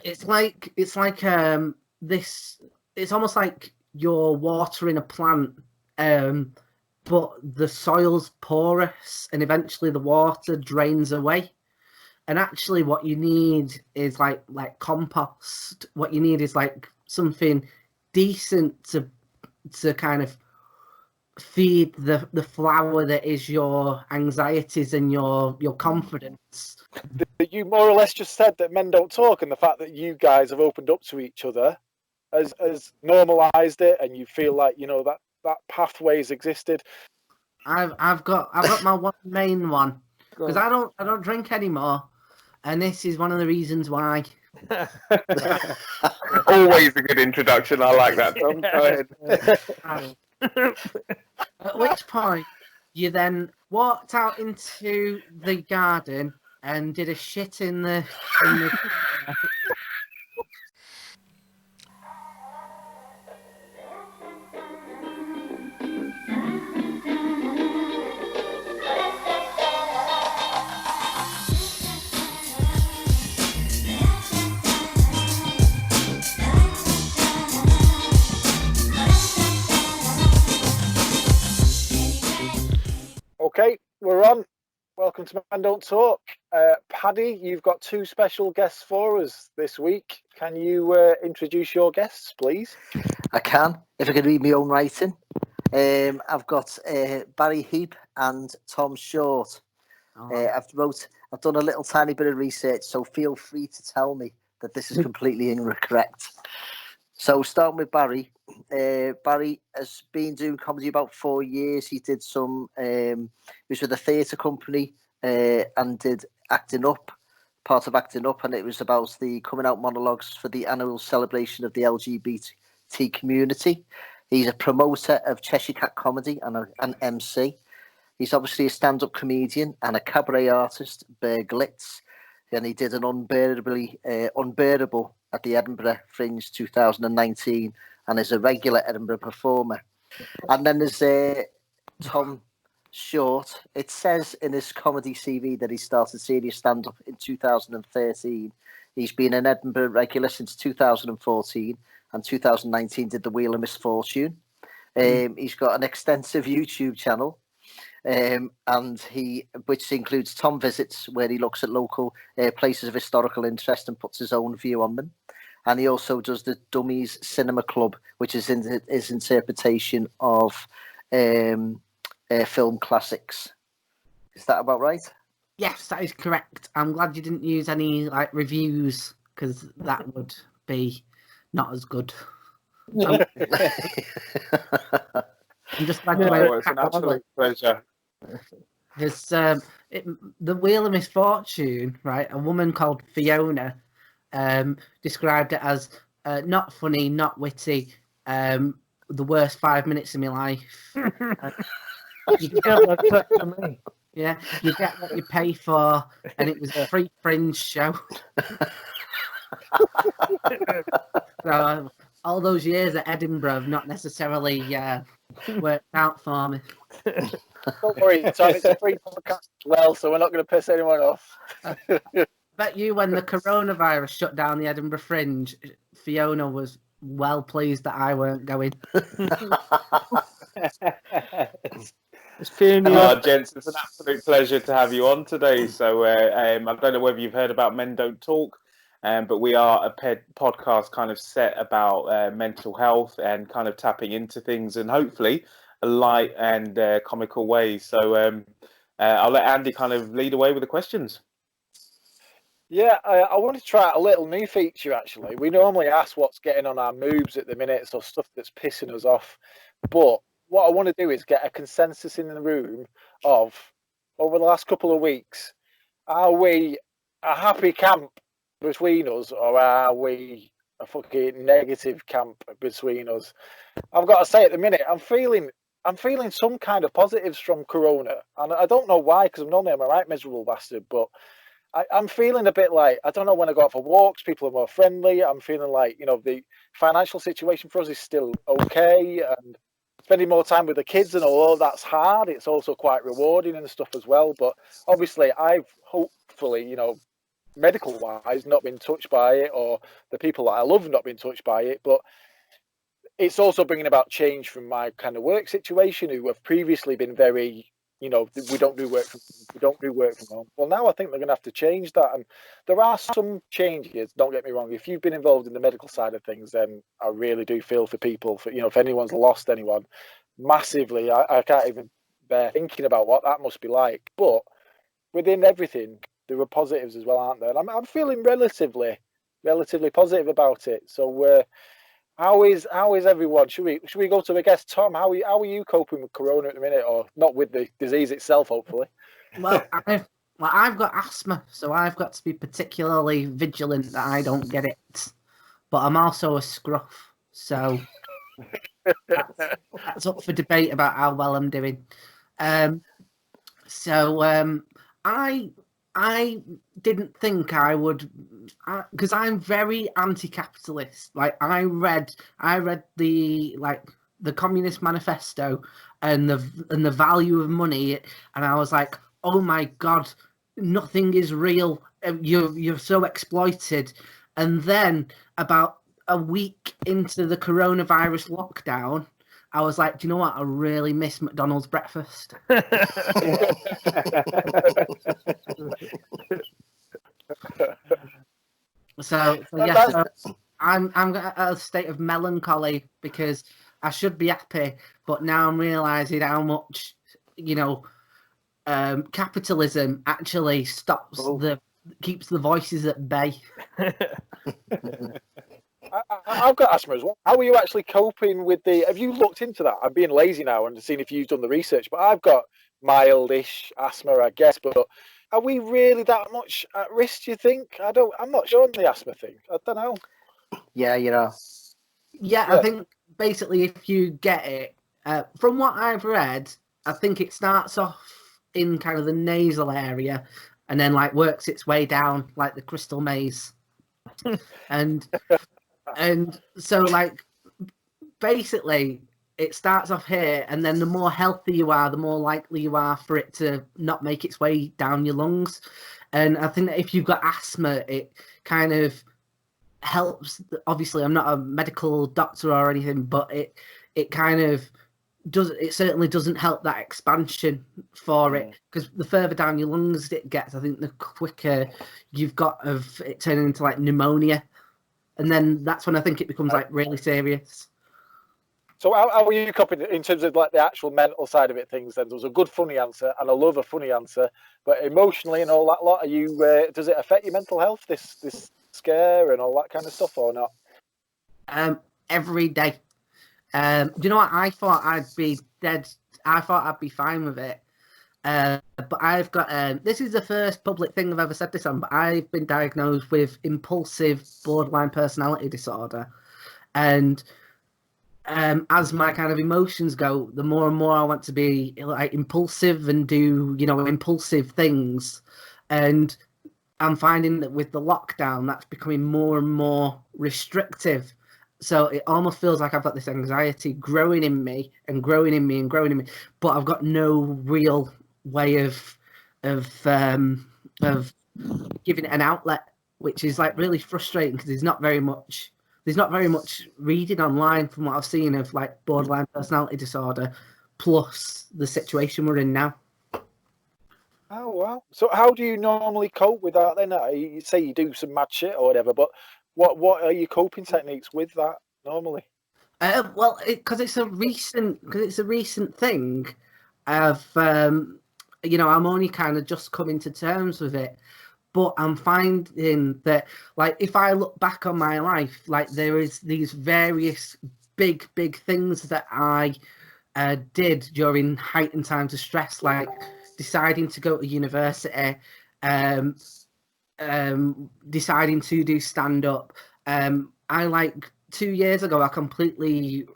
it's like this. It's almost like you're watering a plant, but the soil's porous, and eventually the water drains away. And actually, what you need is like compost. What you need is like something decent to kind of feed the flower that is your anxieties and your confidence. You more or less just said that men don't talk, and the fact that you guys have opened up to each other has normalised it, and you feel like that pathway's existed. I've got my one main one because I don't drink anymore, and this is one of the reasons why. Always a good introduction. I like that, Tom. Go ahead. At which point you then walked out into the garden and did a shit in the Okay, we're on. Welcome to Men Don't Talk. Paddy, you've got two special guests for us this week. Can you introduce your guests, please? I can, if I can read my own writing. I've got Barrie Heap and Tom Short. I've done a little tiny bit of research, so feel free to tell me that this is completely incorrect. So starting with Barrie. Barrie has been doing comedy about 4 years. He did some, he was with a theatre company and did Acting Up, part of Acting Up, and it was about the coming out monologues for the annual celebration of the LGBT community. He's a promoter of Cheshire Cat comedy and an MC. He's obviously a stand-up comedian and a cabaret artist, Berglitz, and he did an Unbearable at the Edinburgh Fringe 2019 and is a regular Edinburgh performer. And then there's Tom Short. It says in his comedy CV that he started serious stand-up in 2013. He's been an Edinburgh regular since 2014, and 2019 did the Wheel of Misfortune. He's got an extensive YouTube channel, which includes Tom Visits, where he looks at local places of historical interest and puts his own view on them. And he also does the Dummies Cinema Club, which is his interpretation of film classics. Is that about right? Yes, that is correct. I'm glad you didn't use any reviews, because that would be not as good. I'm just glad it's an absolute pleasure. There's the Wheel of Misfortune, right? A woman called Fiona described it as not funny, not witty, the worst 5 minutes of my life. You get what you pay for, and it was a free Fringe show. So all those years at Edinburgh have not necessarily worked out for me. Don't worry, Tom, it's a free podcast as well, so we're not going to piss anyone off. Bet you when the coronavirus shut down the Edinburgh Fringe, Fiona was well pleased that I weren't going. Gents, it's an absolute pleasure to have you on today. So I don't know whether you've heard about Men Don't Talk, but we are a podcast kind of set about mental health and kind of tapping into things and hopefully a light and comical way. So I'll let Andy kind of lead away with the questions. Yeah, I want to try out a little new feature, actually. We normally ask what's getting on our moves at the minute, so stuff that's pissing us off. But what I want to do is get a consensus in the room of, over the last couple of weeks, are we a happy camp between us, or are we a fucking negative camp between us? I've got to say, at the minute, I'm feeling some kind of positives from Corona, and I don't know why, because I'm normally a right miserable bastard, but I'm feeling a bit like, I don't know, when I go out for walks, people are more friendly. I'm feeling like, the financial situation for us is still okay, and spending more time with the kids, and although that's hard, it's also quite rewarding and stuff as well. But obviously, I've hopefully, medical wise, not been touched by it, or the people that I love not been touched by it, but it's also bringing about change from my kind of work situation, who have previously been very, we don't do work from home. Well, now I think they're going to have to change that, and there are some changes. Don't get me wrong. If you've been involved in the medical side of things, then I really do feel for people. For if anyone's lost anyone, massively, I can't even bear thinking about what that must be like. But within everything, there are positives as well, aren't there? And I'm feeling relatively positive about it. So. How is everyone? Should we go to the guest, Tom? How are you coping with Corona at the minute, or not with the disease itself? Hopefully. Well, I've got asthma, so I've got to be particularly vigilant that I don't get it. But I'm also a scruff, so that's up for debate about how well I'm doing. I didn't think I would, because I'm very anti-capitalist. Like I read the Communist Manifesto and the value of money, and I was like, oh my god, nothing is real. You're so exploited. And then about a week into the coronavirus lockdown, I was like, do you know what? I really miss McDonald's breakfast. So I'm at a state of melancholy because I should be happy, but now I'm realizing how much capitalism actually keeps the voices at bay. I've got asthma as well. How are you actually coping with have you looked into that? I'm being lazy now and seeing if you've done the research, but I've got mildish asthma, I guess, but are we really that much at risk, do you think? I'm not sure on the asthma thing. I don't know. Yeah, Yeah, I think basically if you get it, from what I've read, I think it starts off in kind of the nasal area and then works its way down like the Crystal Maze. And so basically it starts off here, and then the more healthy you are, the more likely you are for it to not make its way down your lungs. And I think that if you've got asthma, it kind of helps. Obviously, I'm not a medical doctor or anything, but it kind of does. It certainly doesn't help that expansion for it, because the further down your lungs it gets, I think the quicker you've got of it turning into pneumonia. And then that's when I think it becomes really serious. So how are you coping in terms of the actual mental side of it? Things then, there was a good funny answer, and I love a funny answer. But emotionally and all that lot, are you? Does it affect your mental health? This scare and all that kind of stuff, or not? Every day. Do you know what? I thought I'd be dead. I thought I'd be fine with it. But I've got this is the first public thing I've ever said this on, but I've been diagnosed with impulsive borderline personality disorder, and as my kind of emotions go, the more and more I want to be impulsive and do impulsive things. And I'm finding that with the lockdown, that's becoming more and more restrictive. So it almost feels like I've got this anxiety growing in me and growing in me and growing in me, but I've got no real way of giving it an outlet, which is really frustrating because there's not very much reading online from what I've seen of borderline personality disorder, plus the situation we're in now. Oh wow! So how do you normally cope with that then? You say you do some mad shit or whatever, but what are your coping techniques with that normally? Well, because it's a recent thing. I'm only kind of just coming to terms with it, but I'm finding that if I look back on my life, there is these various big things that I did during heightened times of stress, like deciding to go to university, deciding to do stand-up. 2 years ago, I completely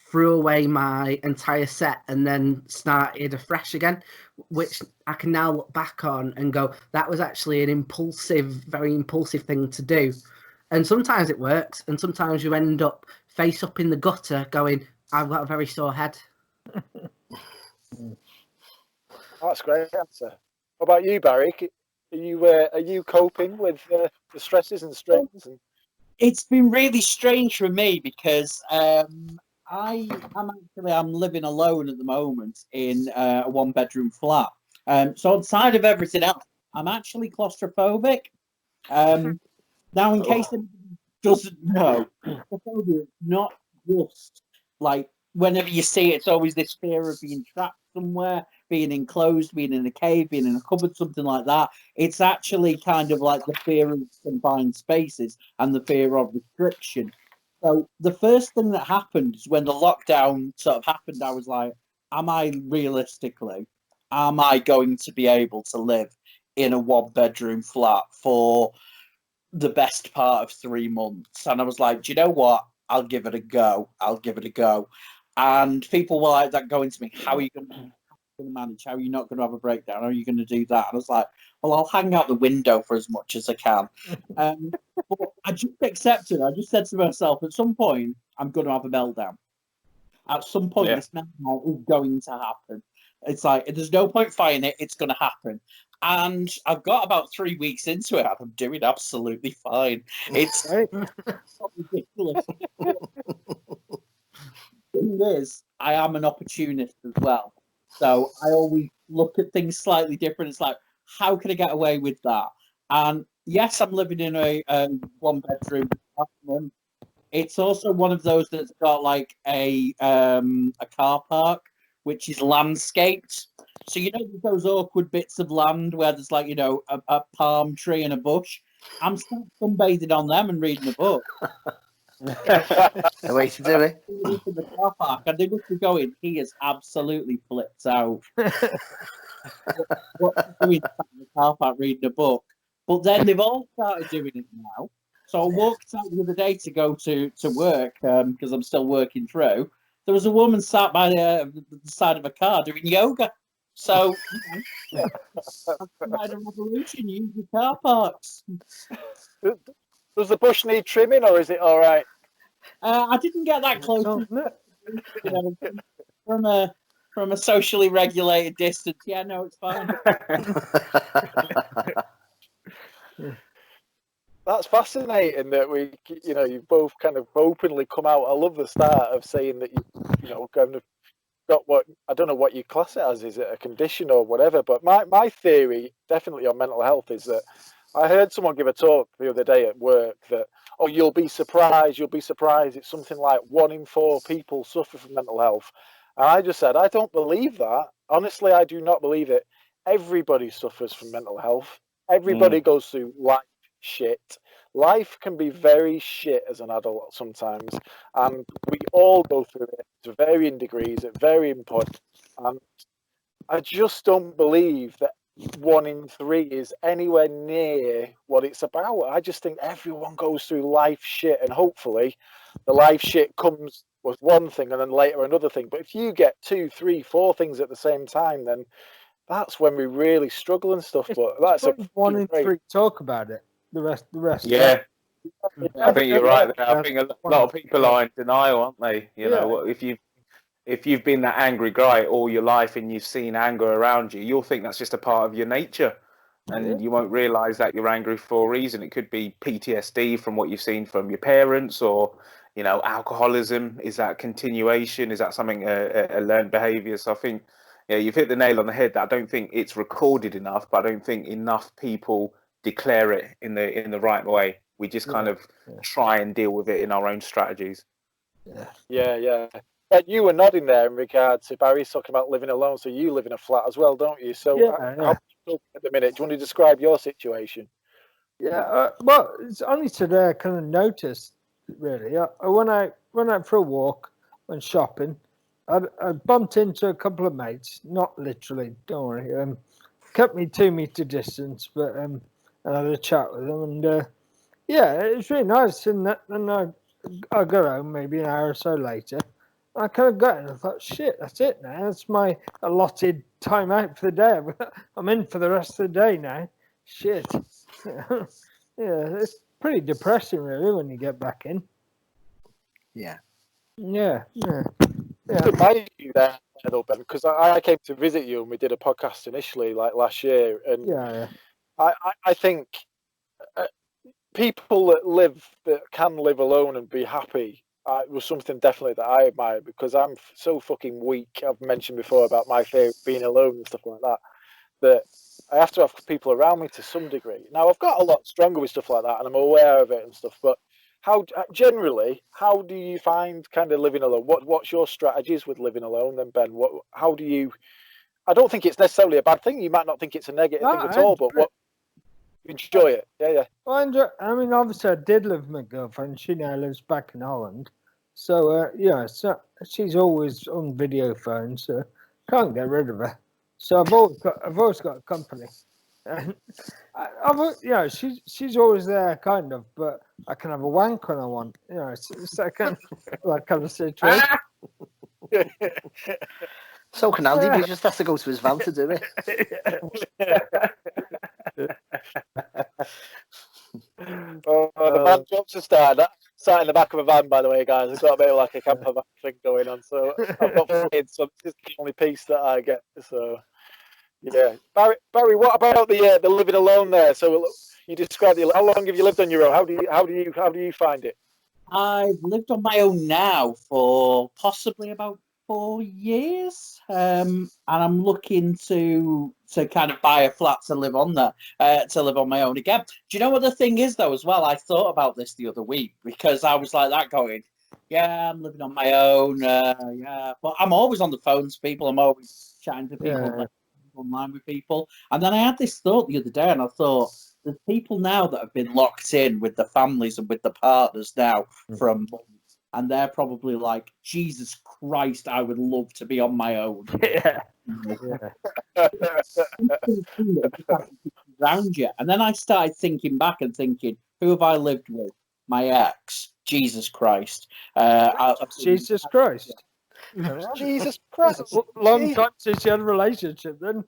threw away my entire set and then started afresh again, which I can now look back on and go, that was actually an very impulsive thing to do. And sometimes it works, and sometimes you end up face up in the gutter going, I've got a very sore head. That's a great answer. What about you, Barry? Are you coping with the stresses and strains? It's been really strange for me because I'm living alone at the moment in a 1-bedroom flat. So outside of everything else, I'm actually claustrophobic. Now, in case anybody doesn't know, claustrophobia is not just like whenever you see it, it's always this fear of being trapped somewhere, being enclosed, being in a cave, being in a cupboard, something like that. It's actually kind of like the fear of confined spaces and the fear of restriction. So the first thing that happened is when the lockdown sort of happened, I was like, am I going to be able to live in a 1-bedroom flat for the best part of 3 months? And I was like, do you know what? I'll give it a go. And people were like that going to me, how are you going to manage? How are you not going to have a breakdown? How are you going to do that? And I was like, well, I'll hang out the window for as much as I can. But I just accepted. I just said to myself, at some point, I'm going to have a meltdown. At some point, this meltdown is going to happen. It's like, there's no point fighting it. It's going to happen. And I've got about 3 weeks into it, and I'm doing absolutely fine. It's ridiculous. The thing is, I am an opportunist as well. So I always look at things slightly different. It's like, how can I get away with that? And yes, I'm living in a 1-bedroom apartment. It's also one of those that's got like a car park, which is landscaped. So you know those awkward bits of land where there's like, you know, a palm tree and a bush. I'm still sunbathing on them and reading a book. The way to do it. In the car park, and they must be going, he is absolutely flipped out. What's he doing in the car park reading a book? But then they've all started doing it now. So I walked out the other day to go to work because I'm still working through. There was a woman sat by the side of a car doing yoga. So, you know, that's a revolution. Use the car parks. Does the bush need trimming, or is it all right? I didn't get that close. You know, from a socially regulated distance. Yeah, no, it's fine. That's fascinating that you've both kind of openly come out. I love the start of saying that you kind of got what, I don't know what you class it as. Is it a condition or whatever? But my theory, definitely on mental health, is that I heard someone give a talk the other day at work that, oh, you'll be surprised. It's something like 1 in 4 people suffer from mental health. And I just said, I don't believe that. Honestly, I do not believe it. Everybody suffers from mental health. Everybody goes through life shit. Life can be very shit as an adult sometimes. And we all go through it to varying degrees at varying points. And I just don't believe that 1 in 3 is anywhere near what it's about. I just think everyone goes through life shit, and hopefully the life shit comes with one thing and then later another thing. But if you get 2, 3, 4 things at the same time, then that's when we really struggle and stuff. But that's a 1 in 3 talk about it. The rest. Yeah. I think you're right there. I think a lot of people are in denial, aren't they? You know, if you've been that angry guy all your life and you've seen anger around you, you'll think that's just a part of your nature. And you won't realise that you're angry for a reason. It could be PTSD from what you've seen from your parents, or, you know, alcoholism. Is that continuation? Is that something, a learned behaviour? So I think, yeah, you've hit the nail on the head. That I don't think it's recorded enough, but I don't think enough people declare it in the right way. We just kind of try and deal with it in our own strategies. Yeah. You were nodding there in regard to Barry's talking about living alone. So you live in a flat as well, don't you? So how at the minute, do you want to describe your situation? Yeah, well, it's only today I kind of noticed, really. When I went out for a walk, went shopping, I bumped into a couple of mates, not literally, don't worry, kept me 2 meter distance, but I had a chat with them, and it was really nice. And then I got home maybe an hour or so later. I kind of got it and I thought, shit, that's it now. That's my allotted time out for the day. I'm in for the rest of the day now. Shit. Yeah, it's pretty depressing, really, when you get back in. Yeah. Yeah. Admire you there, Ben, because I came to visit you and we did a podcast initially, like last year, and I think people that can live alone and be happy was something definitely that I admire, because I'm so fucking weak. I've mentioned before about my fear of being alone and stuff like that, that I have to have people around me to some degree. Now, I've got a lot stronger with stuff like that, and I'm aware of it and stuff, but how do you find kind of living alone? What's your strategies with living alone then, Ben? How do you... I don't think it's necessarily a bad thing. You might not think it's a negative thing at all, but you enjoy it. Yeah. Well, I mean, obviously, I did live with my girlfriend. She now lives back in Holland. So, so she's always on video phone, so can't get rid of her. So I've always got company. And she's always there, kind of, but I can have a wank when I want. It's that kind of situation. So can Andy, but he just has to go to his van to do it. The van jobs are started. Sat in the back of a van, by the way, guys. I've got a bit of like a camper van thing going on. So I've got kids, so this is the only piece that I get. So yeah, Barry, what about the living alone there? So you described how long have you lived on your own? How do you find it? I've lived on my own now for possibly about 4 years, and I'm looking to kind of buy a flat to live on there, to live on my own again. Do you know what the thing is though? As well, I thought about this the other week, because I was like that going, yeah, I'm living on my own, yeah, but I'm always on the phone to people. I'm always chatting to people, like, online with people. And then I had this thought the other day, and I thought, there's people now that have been locked in with the families and with the partners now for a month. And they're probably like, Jesus Christ, I would love to be on my own. Yeah. Around you. And then I started thinking back and thinking, who have I lived with? My ex. Jesus Christ. Jesus Christ. Jesus Christ. Long time since you had a relationship, then.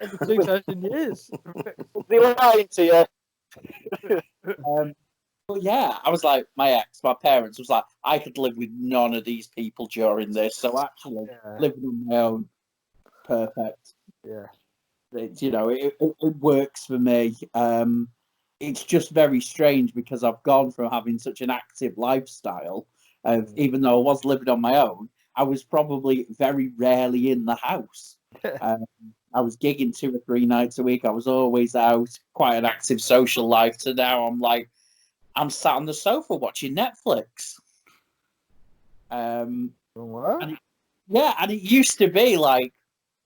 Over 2,000 years. They were lying to you. But yeah, I was like, my ex, my parents was like, I could live with none of these people during this. So actually, living on my own, perfect. Yeah. It works for me. It's just very strange because I've gone from having such an active lifestyle of, even though I was living on my own, I was probably very rarely in the house. I was gigging 2 or 3 nights a week. I was always out, quite an active social life. So now I'm sat on the sofa watching Netflix. What? And it used to be like,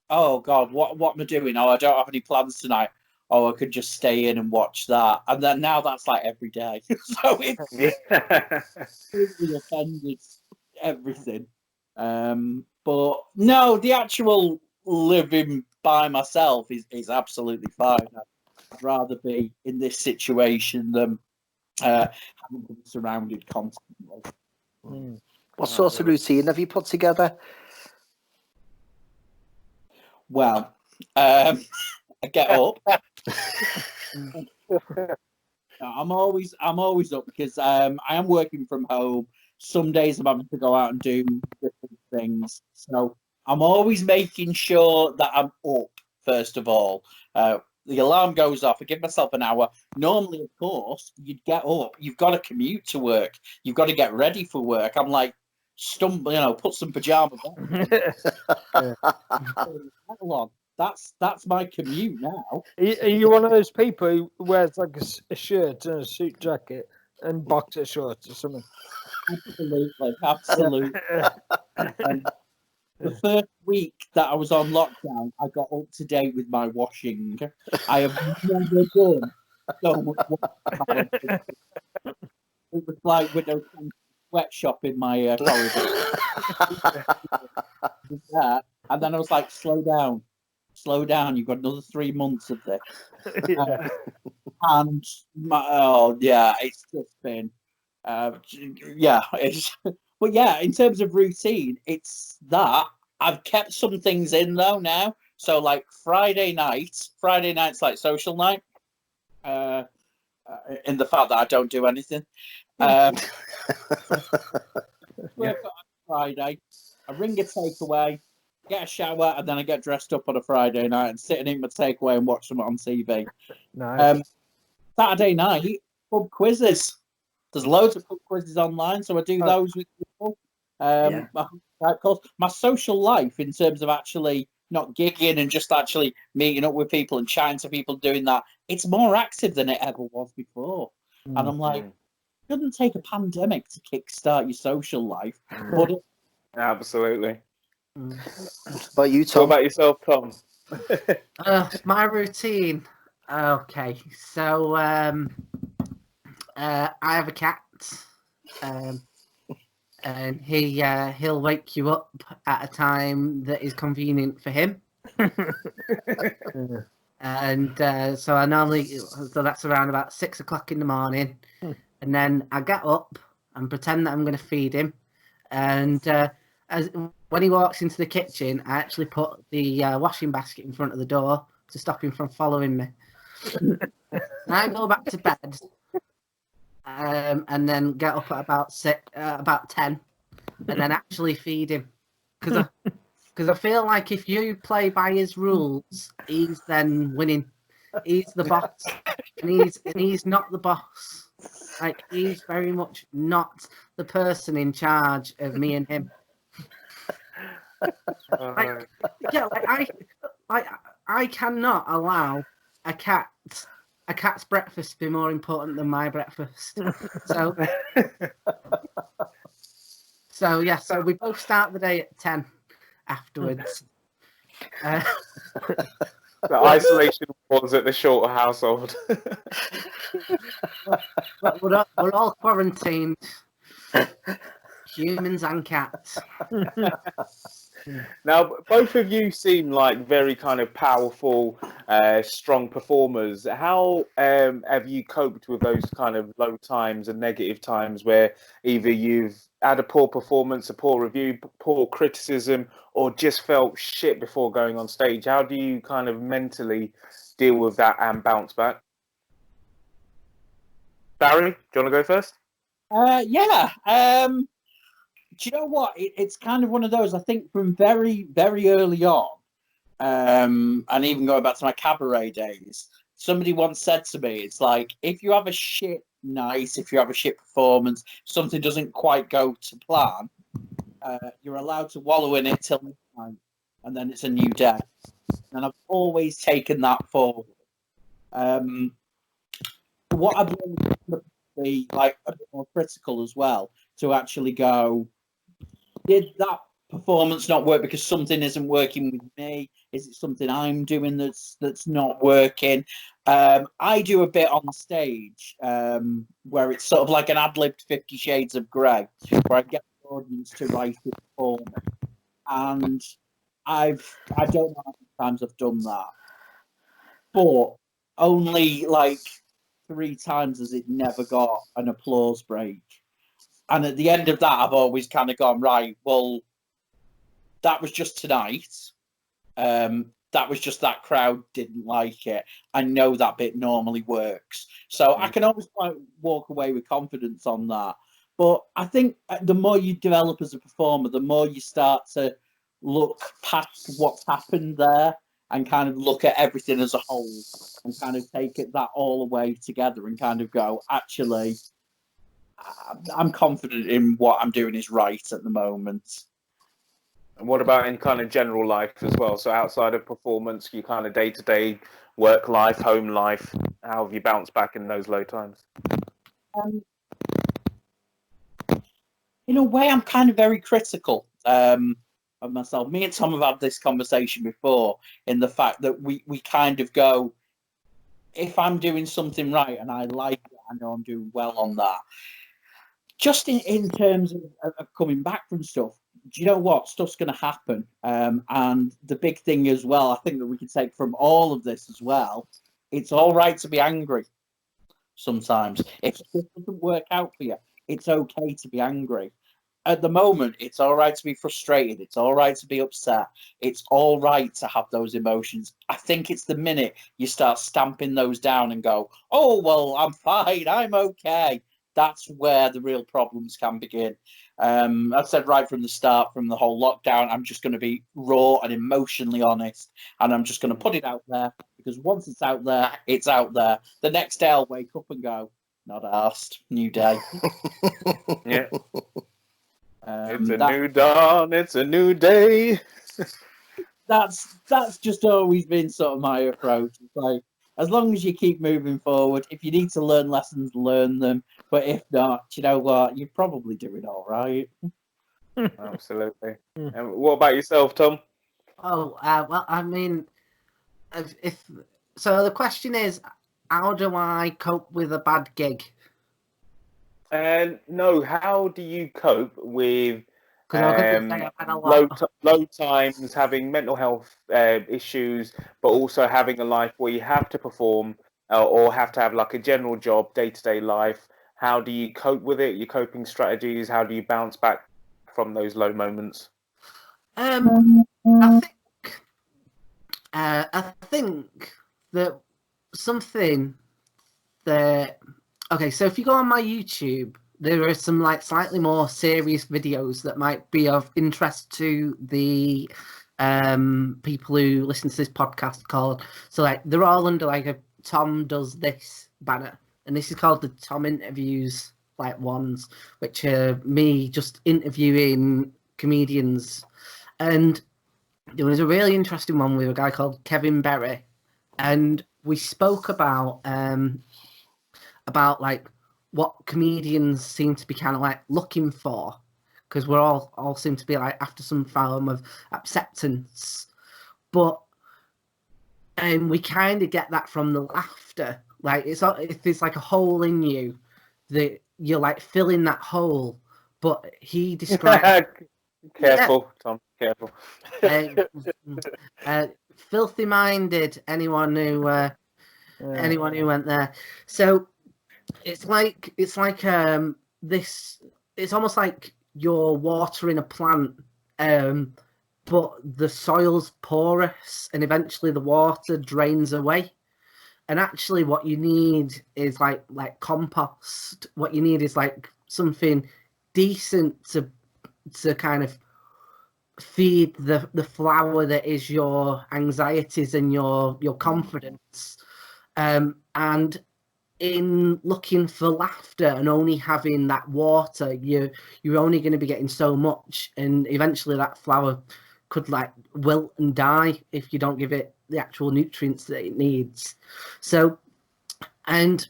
oh God, what am I doing? Oh, I don't have any plans tonight. Oh, I could just stay in and watch that. And then now that's like every day. So it's really offended everything. But no, the actual living by myself is absolutely fine. I'd rather be in this situation than having to be surrounded constantly. What sort of routine have you put together? Well, I get up. I'm always up because I am working from home. Some days I'm having to go out and do different things. So I'm always making sure that I'm up, first of all. The alarm goes off. I give myself an hour. Normally, of course, you'd get up. You've got to commute to work. You've got to get ready for work. I'm like, put some pajamas on. That's my commute now. Are you one of those people who wears like a shirt and a suit jacket and boxer shorts or something? Absolutely. The first week that I was on lockdown, I got up to date with my washing. I have never done so much washing. It was like with a sweatshop in my corridor. And then I was like, slow down. You've got another 3 months of this. And it's just been, but yeah, in terms of routine, it's that I've kept some things in though now. So like Friday night's like social night. In the fact that I don't do anything. Friday, I ring a takeaway. get a shower, and then I get dressed up on a Friday night and sit and eat my takeaway and watch something on TV. Nice. Saturday night, pub quizzes. There's loads of pub quizzes online, so I do those with people. My social life, in terms of actually not gigging and just actually meeting up with people and chatting to people, doing that, it's more active than it ever was before. And I'm like, it doesn't take a pandemic to kickstart your social life, but Absolutely. What about you, What Tom? about yourself, Tom? My routine. Okay, so I have a cat, and he'll wake you up at a time that is convenient for him. And so I normally, so that's around about 6 o'clock in the morning, and then I get up and pretend that I'm going to feed him, and when he walks into the kitchen, I actually put the washing basket in front of the door to stop him from following me. I go back to bed, and then get up at about 10, and then actually feed him, because I feel like if you play by his rules, he's then winning. He's the boss, and he's not the boss. Like, he's very much not the person in charge of me and him. I cannot allow a cat's breakfast to be more important than my breakfast. So we both start the day at 10 afterwards. The isolation was at the Short household. But we're all quarantined, humans and cats. Now, both of you seem like very kind of powerful, strong performers. How have you coped with those kind of low times and negative times where either you've had a poor performance, a poor review, poor criticism, or just felt shit before going on stage? How do you kind of mentally deal with that and bounce back? Barry, do you want to go first? Do you know what? It's kind of one of those, I think, from very, very early on, and even going back to my cabaret days, somebody once said to me, it's like, if you have a shit night, if you have a shit performance, something doesn't quite go to plan, you're allowed to wallow in it till midnight, and then it's a new day. And I've always taken that forward. What I've learned to be like a bit more critical as well, to actually go, did that performance not work because something isn't working with me? Is it something I'm doing that's not working? I do a bit on stage where it's sort of like an ad-libbed 50 Shades of Grey, where I get the audience to write it for me. And I don't know how many times I've done that, but only like 3 times has it never got an applause break. And at the end of that, I've always kind of gone, right, well, that was just tonight. That was just that crowd didn't like it. I know that bit normally works. So I can always walk away with confidence on that. But I think the more you develop as a performer, the more you start to look past what's happened there and kind of look at everything as a whole and kind of take that all away together and kind of go, actually, I'm confident in what I'm doing is right at the moment. And what about in kind of general life as well? So outside of performance, you kind of day-to-day work life, home life, how have you bounced back in those low times? In a way, I'm kind of very critical of myself. Me and Tom have had this conversation before, in the fact that we kind of go, if I'm doing something right and I like it, I know I'm doing well on that. Just in terms of coming back from stuff, do you know what? Stuff's going to happen. And the big thing as well, I think that we can take from all of this as well, it's all right to be angry sometimes. If it doesn't work out for you, it's okay to be angry. At the moment, it's all right to be frustrated. It's all right to be upset. It's all right to have those emotions. I think it's the minute you start stamping those down and go, oh, well, I'm fine, I'm okay. That's where the real problems can begin. I've said right from the start, from the whole lockdown, I'm just going to be raw and emotionally honest, and I'm just going to put it out there, because once it's out there, it's out there. The next day I'll wake up and go, not arsed, new day. Yeah. It's a new dawn, it's a new day. That's just always been sort of my approach. It's like, as long as you keep moving forward, if you need to learn lessons, learn them. But if not, you know what? You're probably doing all right. Absolutely. And what about yourself, Tom? Oh, well, I mean, if so, the question is, how do I cope with a bad gig? No, how do you cope with Because I could say I've had a lot. low times, having mental health issues, but also having a life where you have to perform or have to have like a general job, day-to-day life? How do you cope with it? Your coping strategies? How do you bounce back from those low moments? I think that something that okay. So if you go on my YouTube, there are some like slightly more serious videos that might be of interest to the people who listen to this podcast. Called they're all under like a Tom Does This banner, and this is called the Tom Interviews ones, which are me just interviewing comedians. And there was a really interesting one with a guy called Kevin Berry, and we spoke about like what comedians seem to be kind of like looking for, because we're all seem to be like after some form of acceptance, but we kind of get that from the laughter. Like it's like a hole in you that you're like filling that hole. But he described Careful, Tom, careful. Filthy minded, anyone who went there. So it's like this. It's almost like you're watering a plant, but the soil's porous, and eventually the water drains away. And actually, what you need is like compost. What you need is like something decent to kind of feed the flower that is your anxieties and your confidence. And in looking for laughter and only having that water, you're only going to be getting so much, and eventually that flower could like wilt and die if you don't give it the actual nutrients that it needs. So, and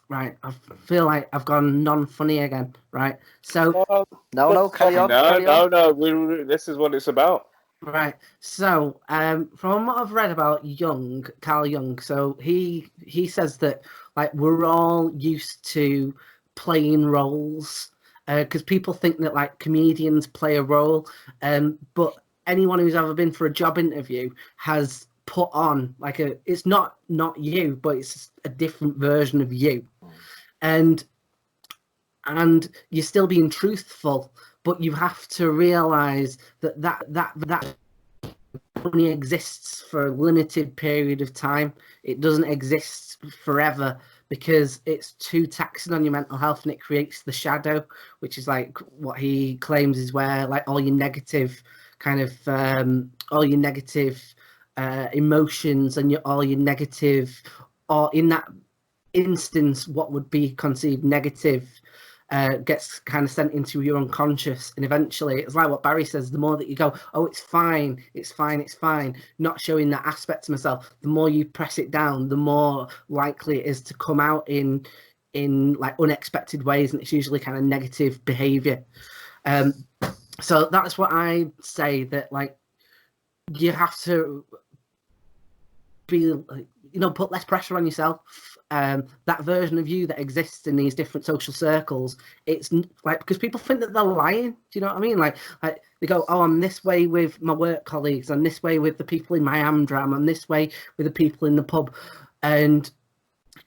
right, I feel like I've gone non-funny again. Right, so no, carry on. No. This is what it's about. Right. So, from what I've read about Carl Jung, so he says that like we're all used to playing roles, because people think that like comedians play a role, but anyone who's ever been for a job interview has put on like it's not you, but it's a different version of you, and you're still being truthful. But you have to realize that only exists for a limited period of time. It doesn't exist forever, because it's too taxing on your mental health, and it creates the shadow, which is like what he claims is where like all your negative kind of emotions and all your negative, or in that instance what would be conceived negative, gets kind of sent into your unconscious. And eventually it's like what Barry says, the more that you go, oh, it's fine, not showing that aspect to myself, the more you press it down, the more likely it is to come out in like unexpected ways, and it's usually kind of negative behavior. So that's what I say, that like you have to be, put less pressure on yourself. That version of you that exists in these different social circles, it's like, because people think that they're lying. Do you know what I mean? Like they go, oh, I'm this way with my work colleagues, I'm this way with the people in my Amdram, I'm this way with the people in the pub. And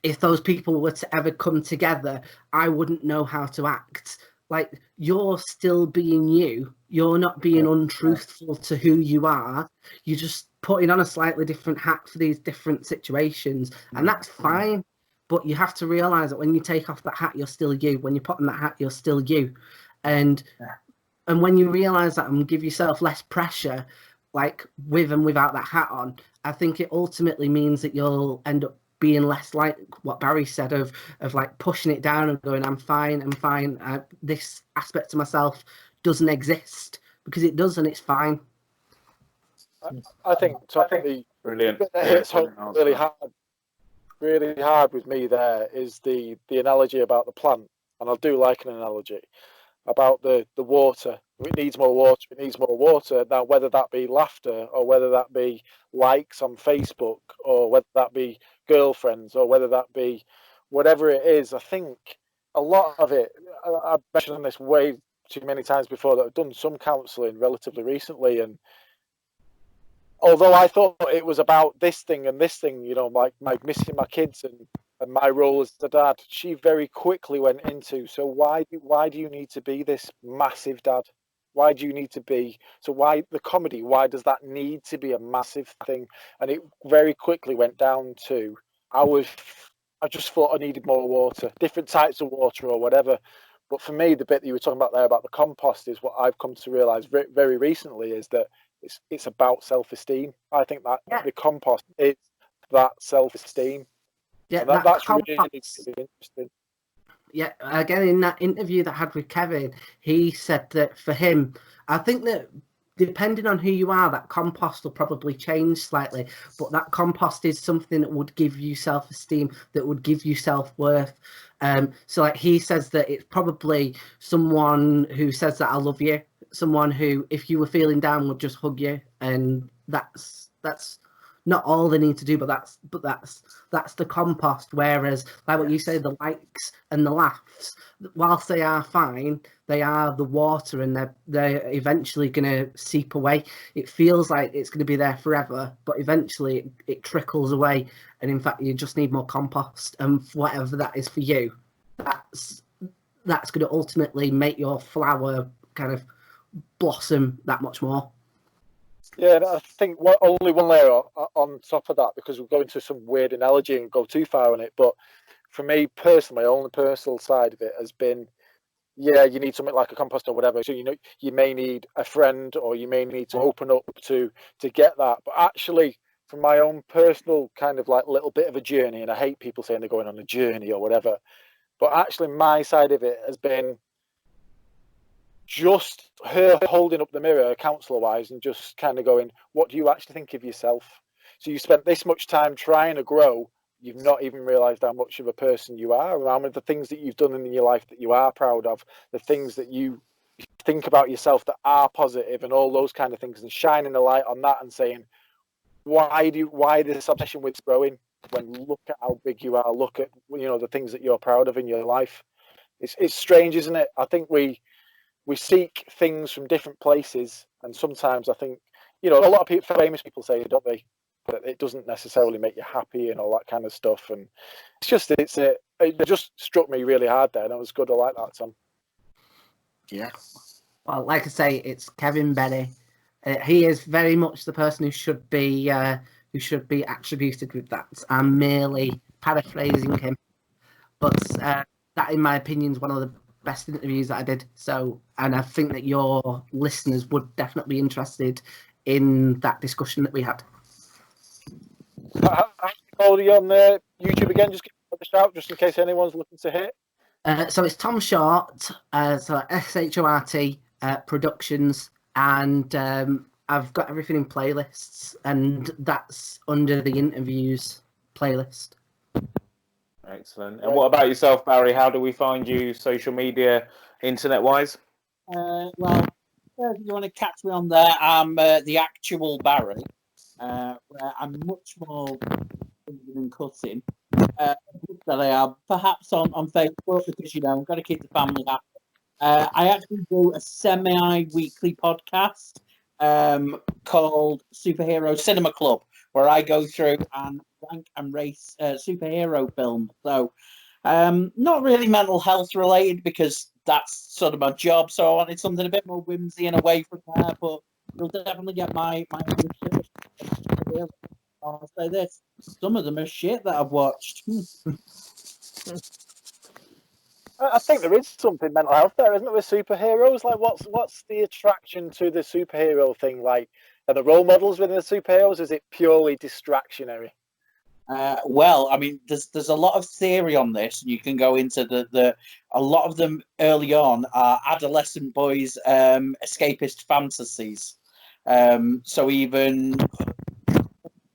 if those people were to ever come together, I wouldn't know how to act. Like, you're still being you. You're not being untruthful to who you are. You're just putting on a slightly different hat for these different situations, and that's fine. But you have to realise that when you take off that hat, you're still you. When you put on that hat, you're still you. And when you realise that and give yourself less pressure, like with and without that hat on, I think it ultimately means that you'll end up being less like what Barry said of like pushing it down and going, I'm fine. This aspect of myself doesn't exist, because it does, and it's fine. I think the Brilliant. bit that hits home really hard with me there is the analogy about the plant, and I do like an analogy about the water. It needs more water. It needs more water. Now, whether that be laughter, or whether that be likes on Facebook, or whether that be girlfriends, or whether that be whatever it is, I think a lot of it. I've mentioned this way too many times before, that I've done some counselling relatively recently, and although I thought it was about this thing and this thing, you know, like my missing my kids and my role as the dad, she very quickly went into, so why do you need to be this massive dad? Why do you need to be, so why the comedy, why does that need to be a massive thing? And it very quickly went down to, I just thought I needed more water, different types of water or whatever. But for me, the bit that you were talking about there about the compost is what I've come to realise very, very recently, is that it's about self-esteem. I think that the compost is that self-esteem. Yeah, and that's really interesting. Yeah, again, in that interview that I had with Kevin, he said that for him, I think that depending on who you are, that compost will probably change slightly, but that compost is something that would give you self-esteem, that would give you self-worth. So like he says that it's probably someone who says that I love you, someone who, if you were feeling down, would just hug you, and that's not all they need to do, but that's the compost. Whereas, like what you say, the likes and the laughs, whilst they are fine, they are the water, and they're eventually going to seep away. It feels like it's going to be there forever, but eventually it trickles away, and in fact, you just need more compost. And whatever that is for you, that's going to ultimately make your flower kind of blossom that much more. Yeah, and I think only one layer on top of that, because we'll go into some weird analogy and go too far on it. But for me personally, my own personal side of it has been, yeah, you need something like a compost or whatever. So, you know, you may need a friend, or you may need to open up to get that. But actually, from my own personal kind of like little bit of a journey, and I hate people saying they're going on a journey or whatever, but actually my side of it has been just her holding up the mirror, counsellor-wise, and just kind of going, what do you actually think of yourself? So you spent this much time trying to grow, you've not even realised how much of a person you are, and how many of the things that you've done in your life that you are proud of, the things that you think about yourself that are positive, and all those kind of things, and shining a light on that and saying, why this obsession with growing, when look at how big you are, look at, you know, the things that you're proud of in your life. It's strange, isn't it? I think we seek things from different places, and sometimes I think, you know, a lot of famous people say, don't they, that it doesn't necessarily make you happy and all that kind of stuff. And it just struck me really hard there, and it was good. I like that, Tom. Yeah. Well, like I say, it's Kevin Barrie. He is very much the person who should be attributed with that. I'm merely paraphrasing him, but that, in my opinion, is one of the best interviews that I did. So, and I think that your listeners would definitely be interested in that discussion that we had. How follow you on YouTube again? Just give it a shout, just in case anyone's looking to hit. So it's Tom Short, so SHORT Productions, and I've got everything in playlists, and that's under the interviews playlist. Excellent. And what about yourself, Barry? How do we find you social media, internet-wise? Well, if you want to catch me on there, I'm the actual Barry, where I'm much more than cutting that I am, perhaps on Facebook, because, you know, I've got to keep the family happy. I actually do a semi-weekly podcast called Superhero Cinema Club, where I go through and rank and race superhero films. So not really mental health related, because that's sort of my job. So I wanted something a bit more whimsy and away from there, but you'll definitely get my I'll say this: some of them are shit that I've watched. I think there is something mental health there, isn't there, with superheroes? Like, what's the attraction to the superhero thing? Like, are the role models within the superheroes? Is it purely distractionary? Well, I mean, there's a lot of theory on this, and you can go into a lot of them early on are adolescent boys' escapist fantasies. So even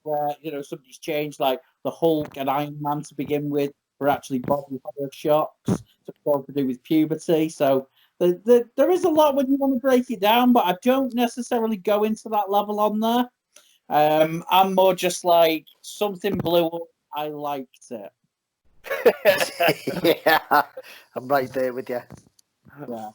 where somebody's changed, like the Hulk and Iron Man to begin with, were actually body horror shocks to do with puberty. So there is a lot when you want to break it down, but I don't necessarily go into that level on there. I'm more just like something blew up. I liked it. Yeah, I'm right there with you. Yeah.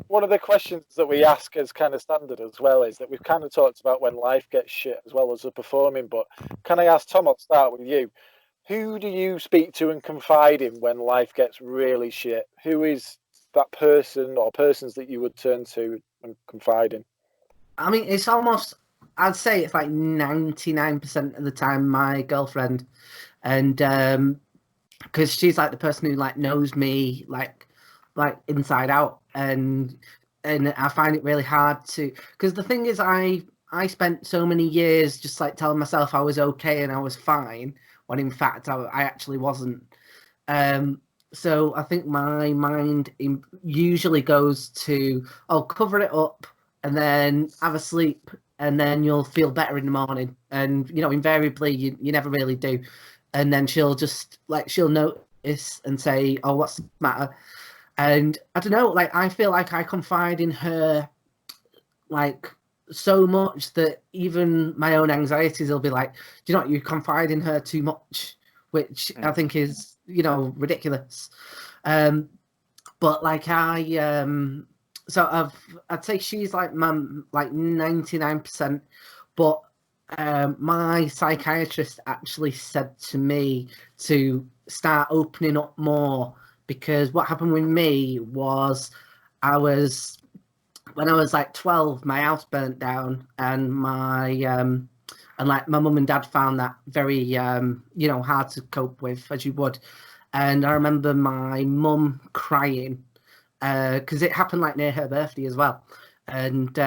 One of the questions that we ask as kind of standard as well is that we've kind of talked about when life gets shit as well as the performing. But can I ask Tom? I'll start with you. Who do you speak to and confide in when life gets really shit? Who is that person or persons that you would turn to and confide in? I mean, it's almost, I'd say it's like 99% of the time my girlfriend, and because she's like the person who like knows me like inside out, and I find it really hard to, because the thing is I spent so many years just like telling myself I was okay and I was fine when in fact I actually wasn't. So I think my mind usually goes to, oh, cover it up and then have a sleep and then you'll feel better in the morning. And, invariably you never really do. And then she'll just, like, she'll notice and say, oh, what's the matter? And I don't know, like, I feel like I confide in her, like, so much that even my own anxieties will be like, do you know what, you confide in her too much, which I think is, ridiculous. But like I'd say she's like mum, like 99%, but my psychiatrist actually said to me to start opening up more, because what happened with me was when I was like 12, my house burnt down, and my mum and dad found that very hard to cope with, as you would. And I remember my mum crying because it happened like near her birthday as well. And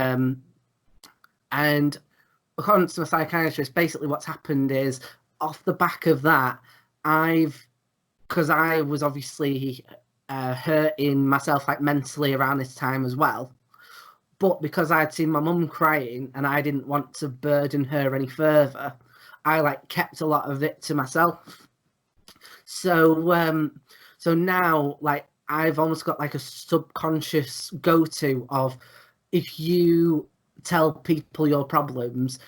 according to my psychiatrist, basically what's happened is, off the back of that, because I was obviously hurting myself like mentally around this time as well. But because I'd seen my mum crying and I didn't want to burden her any further, I like kept a lot of it to myself. So now, like, I've almost got like a subconscious go-to of, if you tell people your problems,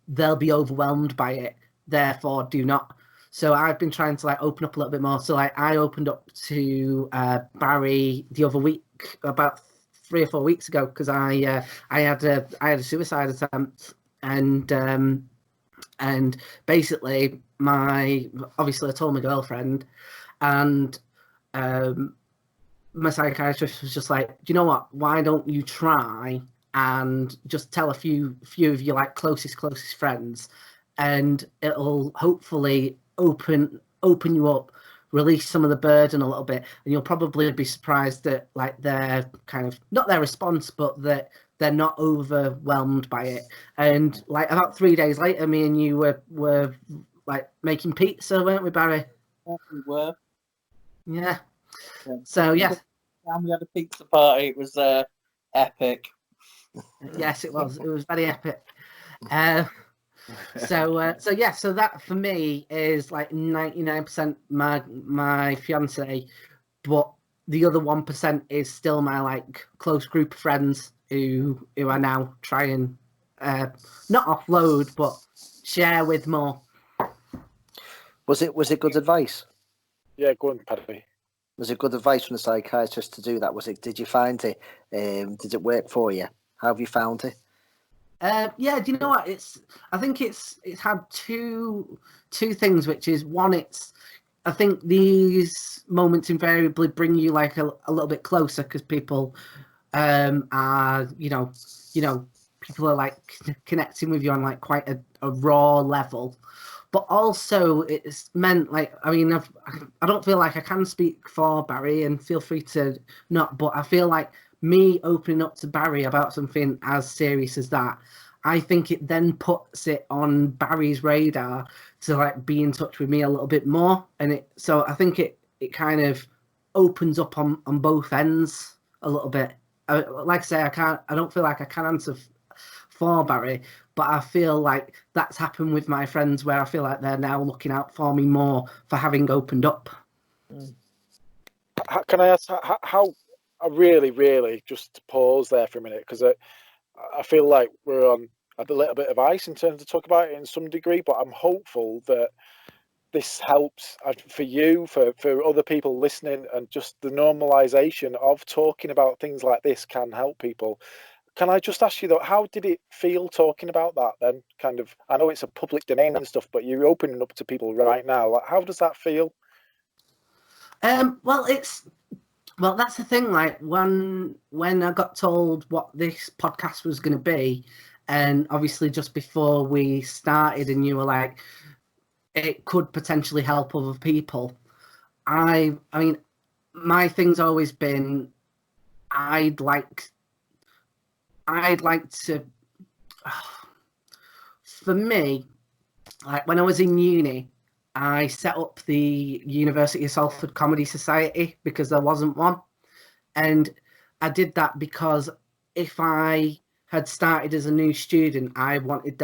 they'll be overwhelmed by it. Therefore, do not. So I've been trying to like open up a little bit more. So like I opened up to Barry the other week, about 3 or 4 weeks ago, because I had a suicide attempt, and basically obviously I told my girlfriend, and my psychiatrist was just like, do you know what, why don't you try and just tell a few of your like closest friends, and it'll hopefully open you up, release some of the burden a little bit, and you'll probably be surprised that like their kind of, not their response, but that they're not overwhelmed by it. And like about 3 days later, me and you were like making pizza, weren't we, Barry? Yeah, we were. Yeah. So yeah. And we had a pizza party. It was epic. Yes, it was. It was very epic. So that for me is like 99% my fiance, but the other 1% is still my like close group of friends who I now try and not offload but share with more. Was it good advice? Yeah, go on, Paddy. Was it good advice from the psychiatrist to do that? Did you find it? Did it work for you? How have you found it? Yeah, do you know what? I think it's had two things, which is, one, I think these moments invariably bring you like a little bit closer, because people are people are like connecting with you on like quite a raw level. but also it's meant like, I mean, I don't feel like I can speak for Barry, and feel free to not, but I feel like me opening up to Barry about something as serious as that, I think it then puts it on Barry's radar to like be in touch with me a little bit more, and so I think it kind of opens up on both ends a little bit. Like I say, I don't feel like I can answer for Barry, but I feel like that's happened with my friends, where I feel like they're now looking out for me more for having opened up. Can I ask how I really just pause there for a minute, because I feel like we're on a little bit of ice in terms of talk about it in some degree, but I'm hopeful that this helps for you, for other people listening, and just the normalization of talking about things like this can help people. Can I just ask you though, how did it feel talking about that then? Kind of, I know it's a public domain and stuff, but you're opening up to people right now. Like, how does that feel? Well, that's the thing. Like when I got told what this podcast was going to be, and obviously just before we started, and you were like, it could potentially help other people. I mean, my thing's always been, I'd like to. For me, like when I was in uni, I set up the University of Salford Comedy Society because there wasn't one. And I did that because if I had started as a new student, I'd have wanted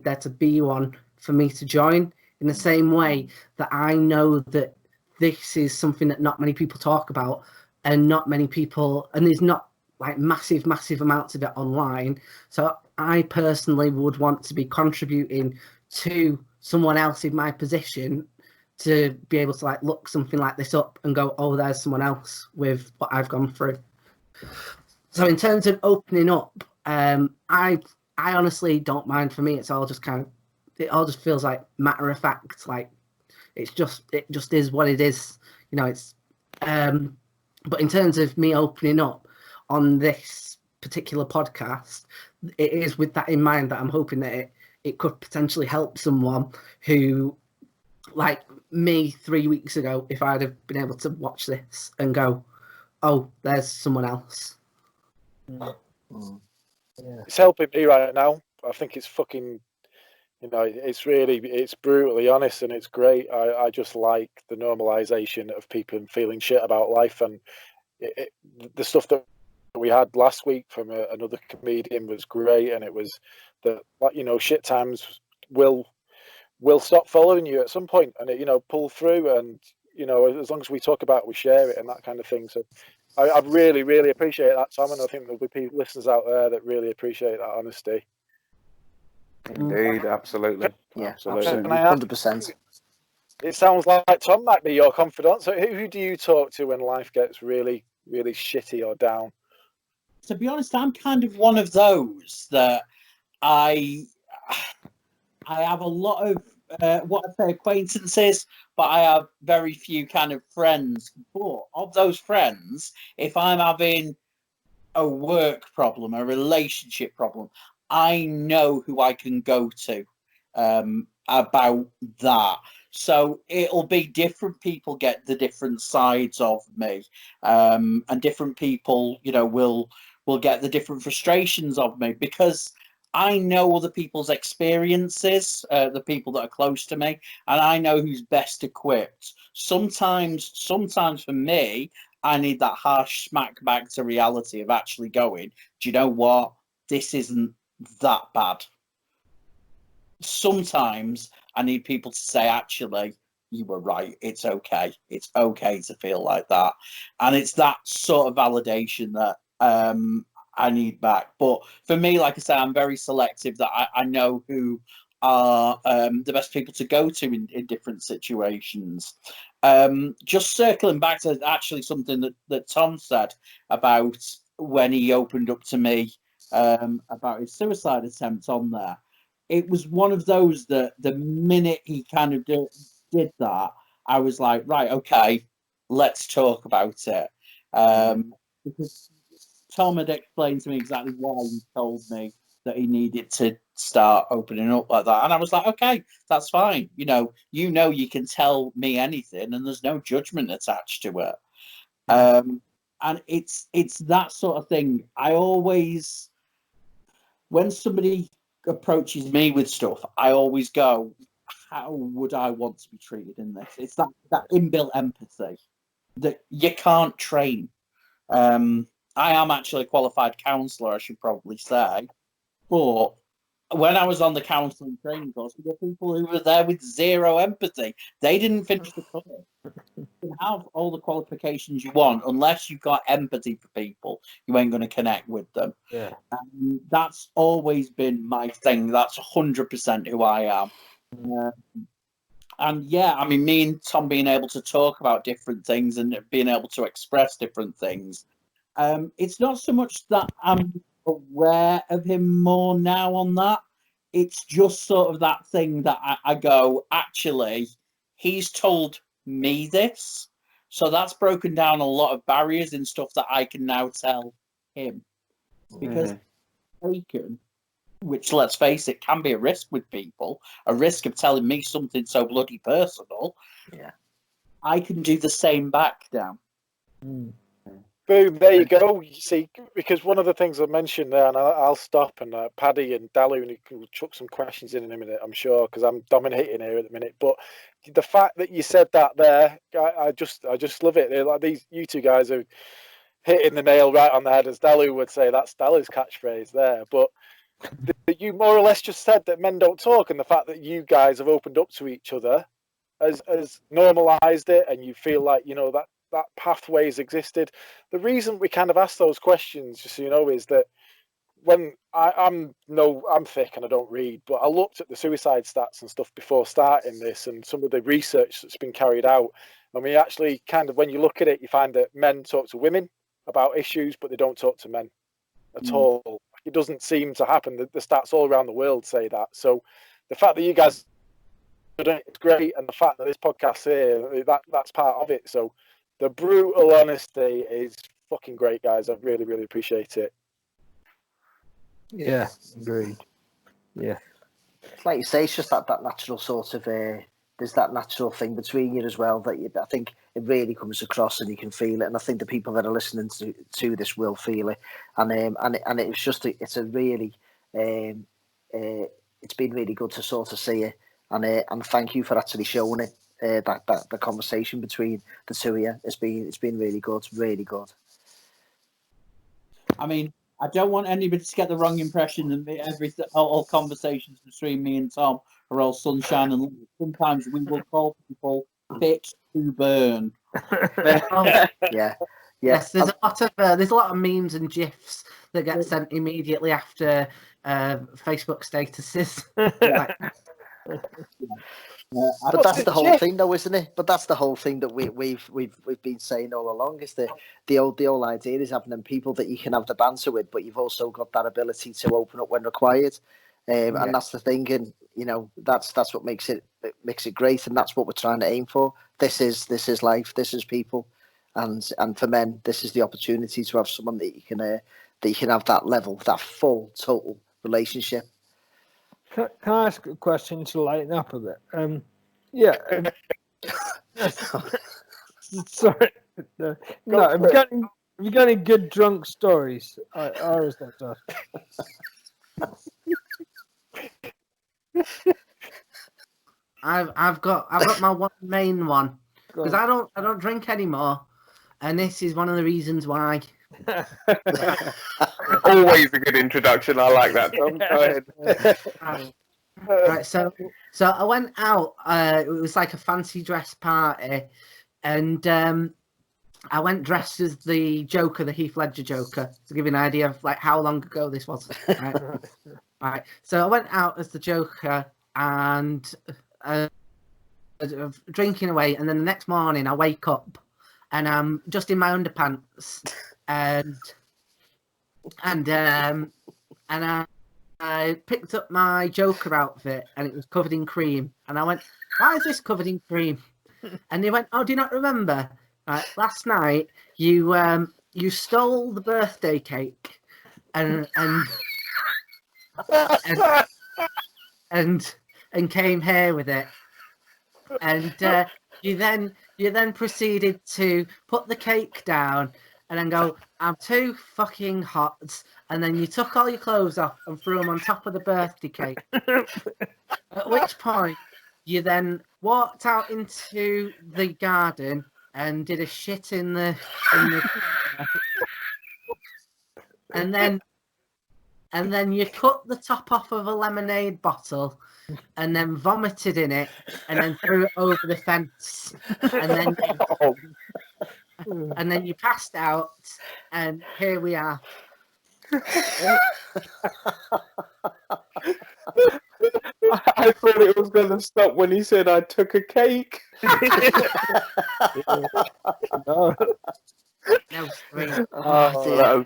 there to be one for me to join, in the same way that I know that this is something that not many people talk about, and there's not like massive amounts of it online. So I personally would want to be contributing to someone else in my position to be able to like look something like this up and go, oh, there's someone else with what I've gone through. So in terms of opening up, I honestly don't mind. For me, it all just feels like matter of fact. Like it just is what it is. You know, it's but in terms of me opening up on this particular podcast, it is with that in mind that I'm hoping that it could potentially help someone who, like me 3 weeks ago, if I'd have been able to watch this and go, oh, there's someone else. Yeah. It's helping me right now. I think it's fucking, it's brutally honest, and it's great. I just like the normalization of people feeling shit about life, and the stuff that we had last week from another comedian was great, and it was that, like, shit times will stop following you at some point, and pull through, and as long as we talk about it, we share it and that kind of thing. So I really appreciate that, Tom, and I think there'll be people, listeners out there, that really appreciate that honesty. Indeed, absolutely. Yeah, absolutely. 100%. It sounds like Tom might be your confidant. So who do you talk to when life gets really shitty or down? To be honest, I'm kind of one of those that I have a lot of what I say acquaintances, but I have very few kind of friends. But of those friends, if I'm having a work problem, a relationship problem, I know who I can go to about that. So it'll be different people get the different sides of me, and different people, will get the different frustrations of me, because I know other people's experiences, the people that are close to me, and I know who's best equipped. Sometimes for me, I need that harsh smack back to reality of actually going, do you know what? This isn't that bad. Sometimes I need people to say, actually, you were right. It's okay. It's okay to feel like that. And it's that sort of validation that I need back. But for me, like I say, I'm very selective, that I know who are the best people to go to in different situations. Just circling back to actually something that Tom said about when he opened up to me about his suicide attempt on there. It was one of those that the minute he kind of did that, I was like, right, okay, let's talk about it. Because Tom had explained to me exactly why he told me that he needed to start opening up like that. And I was like, okay, that's fine. You can tell me anything, and there's no judgment attached to it. And it's that sort of thing. I always, when somebody approaches me with stuff, I always go, how would I want to be treated in this? It's that inbuilt empathy that you can't train. I am actually a qualified counsellor, I should probably say. But when I was on the counselling training course, there were people who were there with zero empathy. They didn't finish the course. You can have all the qualifications you want, unless you've got empathy for people, you ain't going to connect with them. Yeah. That's always been my thing. That's 100% who I am. And yeah, I mean, me and Tom being able to talk about different things and being able to express different things. It's not so much that I'm aware of him more now on that. It's just sort of that thing that I go, actually, he's told me this. So that's broken down a lot of barriers and stuff that I can now tell him. Because taken, which, let's face it, can be a risk with people, a risk of telling me something so bloody personal. Yeah. I can do the same back now. Boom, there you go. You see, because one of the things I mentioned there, and I'll stop, and Paddy and Dalu, and you can chuck some questions in a minute, I'm sure, because I'm dominating here at the minute. But the fact that you said that there, I just love it. They're like, you two guys are hitting the nail right on the head, as Dalu would say. That's Dalu's catchphrase there. But you more or less just said that men don't talk, and the fact that you guys have opened up to each other has normalized it, and you feel like, that pathway's existed. The reason we kind of ask those questions, just so you know, is that when I'm thick and I don't read, but I looked at the suicide stats and stuff before starting this, and some of the research that's been carried out. And we actually kind of, when you look at it, you find that men talk to women about issues, but they don't talk to men at all. It doesn't seem to happen. The stats all around the world say that. So the fact that you guys are doing it's great, and the fact that this podcast here, that's part of it. So the brutal honesty is fucking great, guys. I really, really appreciate it. Yeah, agreed. Yeah. Like you say, it's just that natural sort of, there's that natural thing between you as well that I think it really comes across and you can feel it. And I think the people that are listening to this will feel it. And it's just, it's a really, it's been really good to sort of see it. And thank you for actually showing it. That the conversation between the two of you, it's been really good, really good. I mean, I don't want anybody to get the wrong impression that all conversations between me and Tom are all sunshine and light. Sometimes we will call people fit to burn. Yeah. Yes, there's a lot of memes and gifs that get sent immediately after Facebook statuses. But that's the whole thing, though, isn't it? But that's the whole thing that we've been saying all along. Is the old idea is having them people that you can have the banter with, but you've also got that ability to open up when required, and that's the thing. And that's what makes it great, and that's what we're trying to aim for. This is life. This is people, and for men, this is the opportunity to have someone that you can have that level, that full total relationship. Can I ask a question to lighten up a bit? Sorry. No, have you got any good drunk stories? I always like to ask. I've got my one main one, because I don't drink anymore, and this is one of the reasons why. Always a good introduction. I like that, Tom. Go ahead. Right, so I went out. It was like a fancy dress party, and I went dressed as the Joker, the Heath Ledger Joker, to give you an idea of like how long ago this was. Right, right. So I went out as the Joker and drinking away, and then the next morning I wake up and I'm just in my underpants, and I picked up my Joker outfit and it was covered in cream, and I went, "Why is this covered in cream?" And they went, "Oh, do you not remember? Last night you stole the birthday cake and and came here with it. And you then proceeded to put the cake down and then go, I'm too fucking hot. And then you took all your clothes off and threw them on top of the birthday cake. At which point, you then walked out into the garden and did a shit in the and then you cut the top off of a lemonade bottle and then vomited in it and then threw it over the fence and then you passed out and here we are. I thought it was going to stop when he said I took a cake. No. No, three. That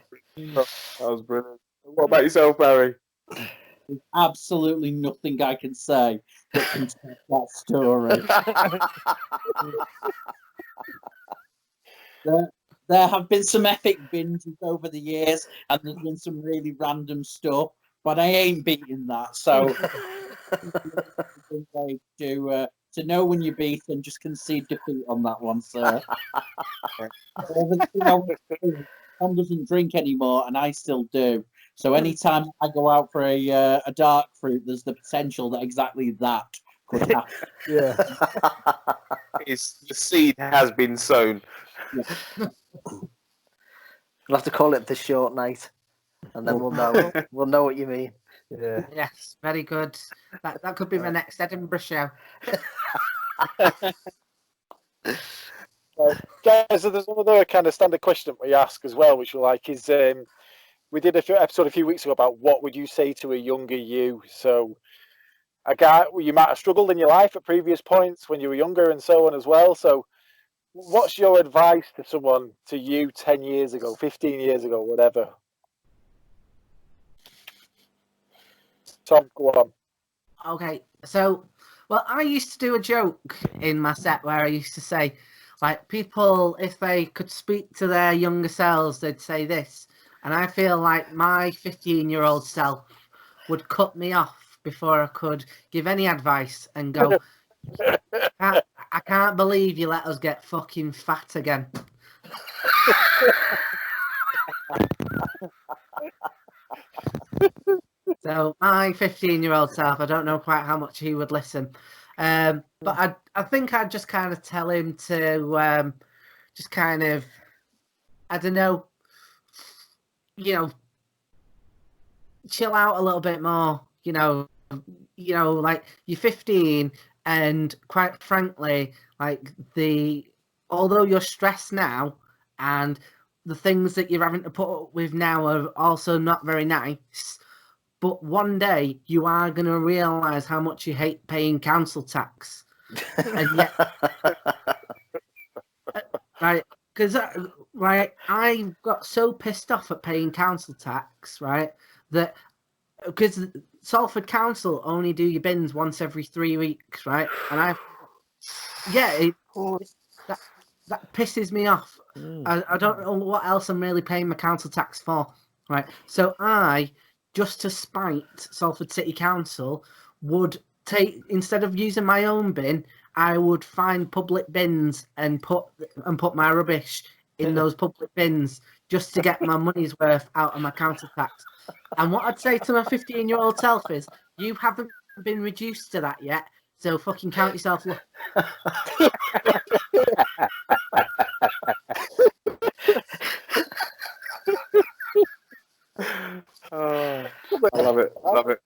was brilliant. What about yourself, Barry? There's absolutely nothing I can say that can tell that story. There have been some epic binges over the years, and there's been some really random stuff, but I ain't beating that. So to know when you're beaten, just concede defeat on that one, sir. Tom doesn't drink anymore, and I still do. So anytime I go out for a dark fruit, there's the potential that exactly that could happen. Yeah. The seed has been sown. Yeah. We'll have to call it the short night, and then we'll know. We'll know what you mean. Yeah. Yes, very good. That could be my next Edinburgh show. Guys, so there's another kind of standard question we ask as well, which we like is we did an episode a few weeks ago about what would you say to a younger you. So a guy you might have struggled in your life at previous points when you were younger and so on as well. So what's your advice to someone, to you 10 years ago, 15 years ago, whatever? Tom, go on. Okay, so, well, I used to do a joke in my set where I used to say, like, people, if they could speak to their younger selves, they'd say this. And I feel like my 15-year-old self would cut me off before I could give any advice and go, I can't believe you let us get fucking fat again. So my 15-year-old self, I don't know quite how much he would listen. But I think I'd just kind of tell him to just kind of, I don't know, chill out a little bit more, like you're 15 and quite frankly, like although you're stressed now and the things that you're having to put up with now are also not very nice, but one day you are going to realise how much you hate paying council tax. And yet, right, because I got so pissed off at paying council tax, right, that because Salford Council only do your bins once every 3 weeks, right, and that pisses me off. I don't know what else I'm really paying my council tax for, right? So I, just to spite Salford City Council, would take, instead of using my own bin, I would find public bins and put my rubbish in those public bins just to get my money's worth out of my council tax. And what I'd say to my 15-year-old self is, you haven't been reduced to that yet, so fucking count yourself lucky. Oh, I love it. Love it.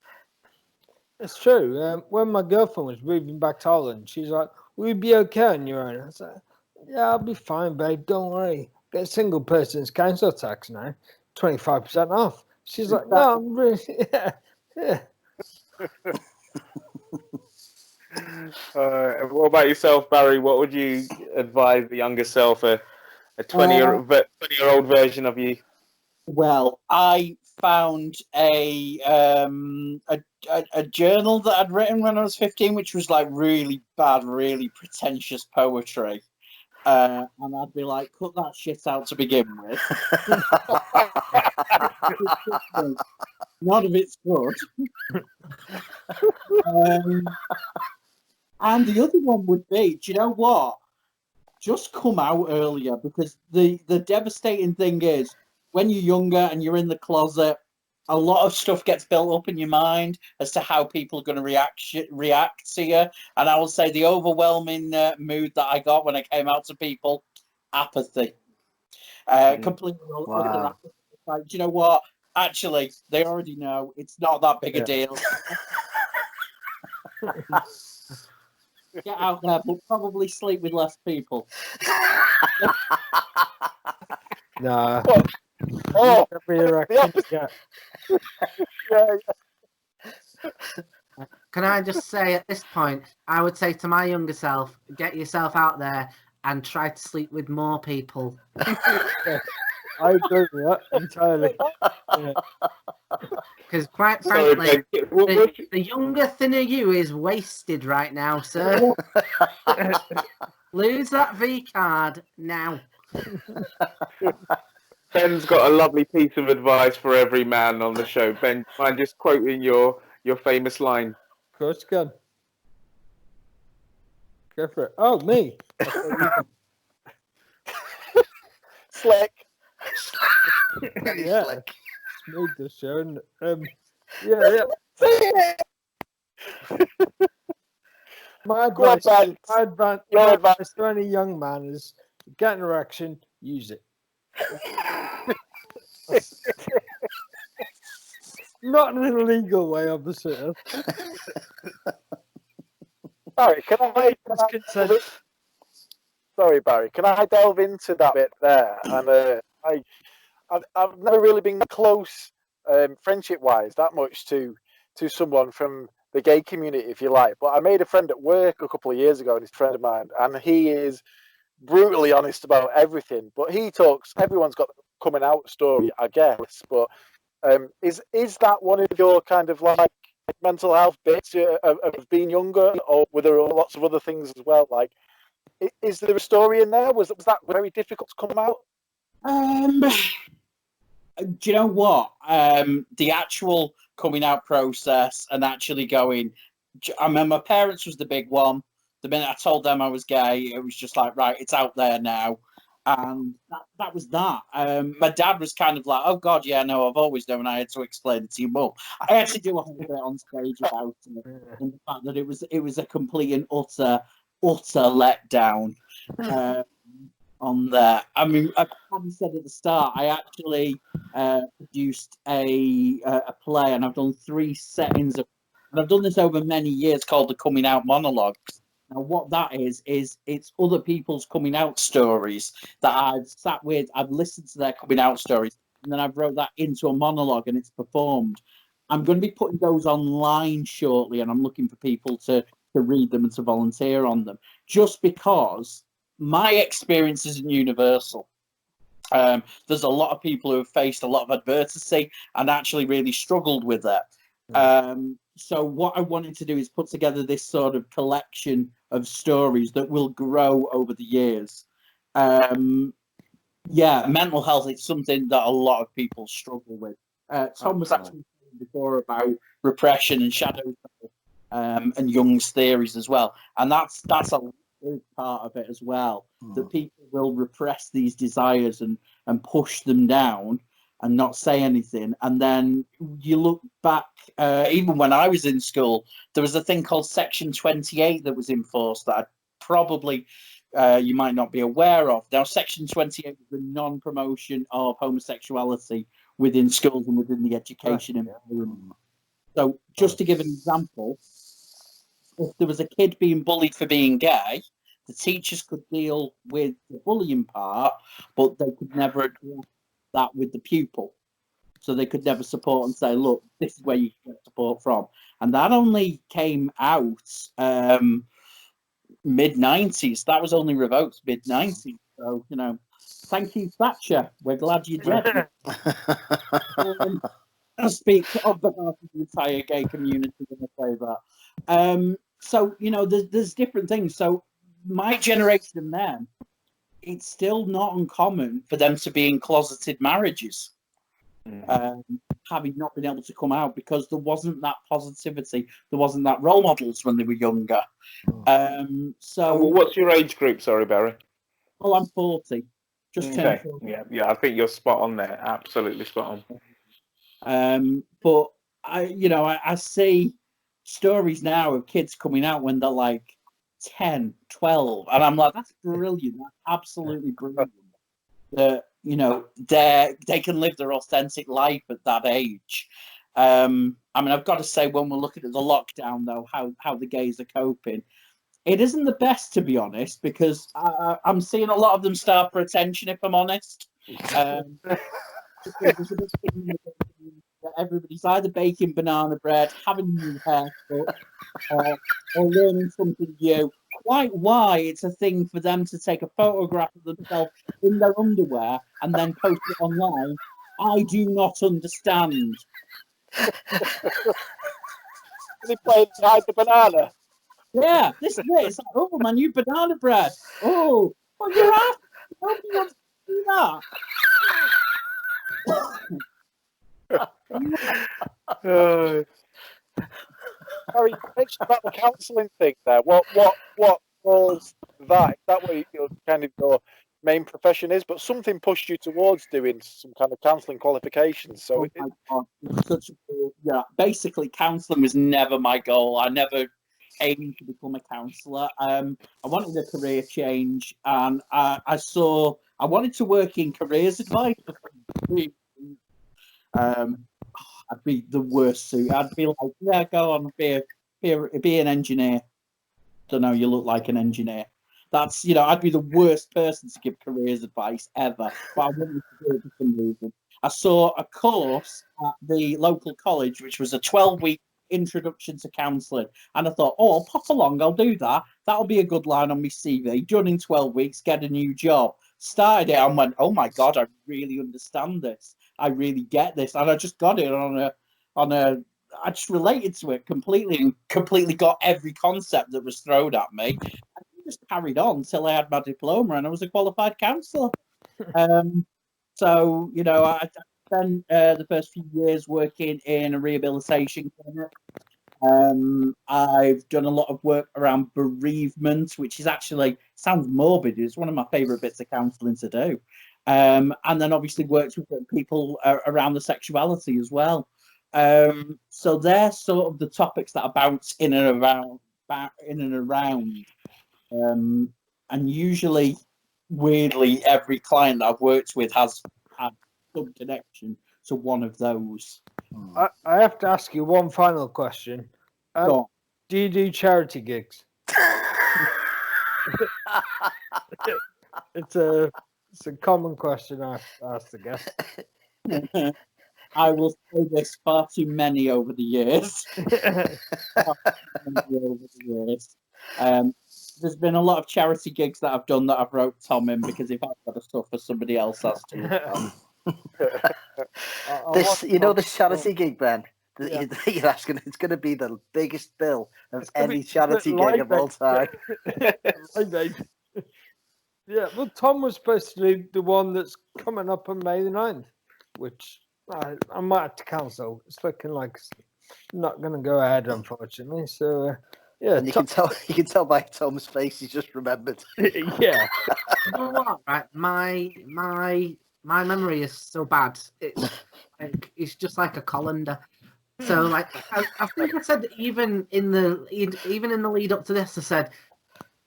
It's true. When my girlfriend was moving back to Holland, she's like, "Will you be okay on your own?" I was like, "Yeah, I'll be fine, babe. Don't worry. Get a single person's council tax now, 25% off." She's like, "No, I'm really, yeah." What about yourself, Barry? What would you advise the younger self, a 20-year-old version of you? Well, I found a journal that I'd written when I was 15, which was like really bad, really pretentious poetry. And I'd be like, cut that shit out to begin with. none of it's good. And the other one would be, do you know what? Just come out earlier, because the devastating thing is when you're younger and you're in the closet, a lot of stuff gets built up in your mind as to how people are going to react to you. And I will say the overwhelming mood that I got when I came out to people, apathy. Completely utter apathy. Like, do you know what? Actually, they already know it's not that big a deal. Get out there, but probably sleep with less people. Nah. Oh, Yeah. Can I just say at this point, I would say to my younger self, get yourself out there and try to sleep with more people. I agree with that entirely. Because quite Sorry, frankly, Ben. the younger, thinner you is wasted right now, sir. Lose that V card now. Ben's got a lovely piece of advice for every man on the show. Ben, mind just quoting your famous line? Of course you can. Go for it. Oh, me. Slick. Yeah. Smooth this show. And, yeah. My advice to any young man is get an erection, use it. Not in an illegal way, obviously. Barry, Sorry, Barry. Can I delve into that bit there? And I've never really been close, friendship-wise, that much to someone from the gay community, if you like. But I made a friend at work a couple of years ago, and he's a friend of mine, and he is brutally honest about everything. But he talks. Everyone's got the coming out story, I guess. But is that one of your kind of like mental health bits of being younger, or were there lots of other things as well? Like, is there a story in there? Was that very difficult to come out? Do you know what? The actual coming out process and actually going, I remember my parents was the big one. The minute I told them I was gay, it was just like, right, it's out there now. And that was that. My dad was kind of like, oh, God, yeah, no, I've always known. I had to explain it to you more. I had to do a whole bit on stage about it, and the fact that it was a complete and utter letdown on there. I mean, I said at the start, I actually produced a play, and I've done 3 settings of, and I've done this over many years, called the Coming Out Monologues. Now, what that is it's other people's coming out stories that I've sat with, I've listened to their coming out stories, and then I've wrote that into a monologue and it's performed. I'm going to be putting those online shortly, and I'm looking for people to read them and to volunteer on them, just because my experience isn't universal. There's a lot of people who have faced a lot of adversity and actually really struggled with it. So what I wanted to do is put together this sort of collection of stories that will grow over the years. Mental health is something that a lot of people struggle with. Tom was actually saying before about repression and shadow and Jung's theories as well, and that's a big part of it as well. That people will repress these desires and push them down and not say anything. And then you look back, even when I was in school, there was a thing called Section 28 that was enforced that probably you might not be aware of. Now, Section 28 is the non-promotion of homosexuality within schools and within the education environment. So just to give an example, if there was a kid being bullied for being gay, the teachers could deal with the bullying part, but they could never address that with the pupil. So they could never support and say, look, this is where you can get support from. And that only came out mid-90s. That was only revoked mid-90s. So, thank you, Thatcher. We're glad you did. I speak on behalf of the entire gay community when I say that. So, there's different things. So my generation of men, it's still not uncommon for them to be in closeted marriages. having not been able to come out because there wasn't that positivity, there wasn't that role models when they were younger. So what's your age group? Sorry, Barry. well, I'm 40. Just turned 40. Yeah. I think you're spot on there. Absolutely spot on. But I see stories now of kids coming out when they're like 10, 12, and I'm like, that's brilliant. That's absolutely brilliant. That they can live their authentic life at that age. I mean, I've got to say, when we're looking at the lockdown, though, how the gays are coping, it isn't the best, to be honest, because I'm seeing a lot of them starve for attention, if I'm honest. Everybody's either baking banana bread, having a new haircut, or learning something new. Quite why it's a thing for them to take a photograph of themselves in their underwear and then post it online, I do not understand. They play inside the banana. Yeah, this is it. It's like, oh, my new banana bread. Oh, well, you're asking. Nobody wants to do that. Harry, you mentioned about the counselling thing there. What was that? Is that what your kind of your main profession is? But something pushed you towards doing some kind of counselling qualifications. So basically, counselling was never my goal. I never aimed to become a counsellor. I wanted a career change, and I wanted to work in careers advice. I'd be the worst suit. I'd be like, yeah, go on, be an engineer. Don't know, you look like an engineer. That's, I'd be the worst person to give careers advice ever. But I wanted to do it for some reason. I saw a course at the local college, which was a 12-week introduction to counselling. And I thought, I'll pop along, I'll do that. That'll be a good line on my CV. Done in 12 weeks, get a new job. Started it and went, oh my God, I really understand this. I really get this. And I just got it I just related to it completely and completely got every concept that was thrown at me. I just carried on until I had my diploma and I was a qualified counsellor. So, I spent the first few years working in a rehabilitation clinic. I've done a lot of work around bereavement, which is actually, sounds morbid. It's one of my favourite bits of counselling to do. And then obviously worked with people around the sexuality as well. So they're sort of the topics that I bounce in and around. And usually, weirdly, every client that I've worked with has had some connection to one of those. I have to ask you one final question. Do you do charity gigs? It's a common question I ask the guests. I will say this, far too many over the years. There's been a lot of charity gigs that I've done that I've wrote Tom in, because if I've got to suffer, somebody else has to. This charity gig, Ben, you're asking, it's going to be the biggest bill of any charity gig of all time. Yeah, well, Tom was supposed to do the one that's coming up on May the 9th, which I might have to cancel. It's looking like it's not going to go ahead, unfortunately. So, yeah. And you can tell by Tom's face, he's just remembered. Yeah. You know what? Right, my memory is so bad. It's just like a colander. So, like, I think I said that even in the lead up to this, I said,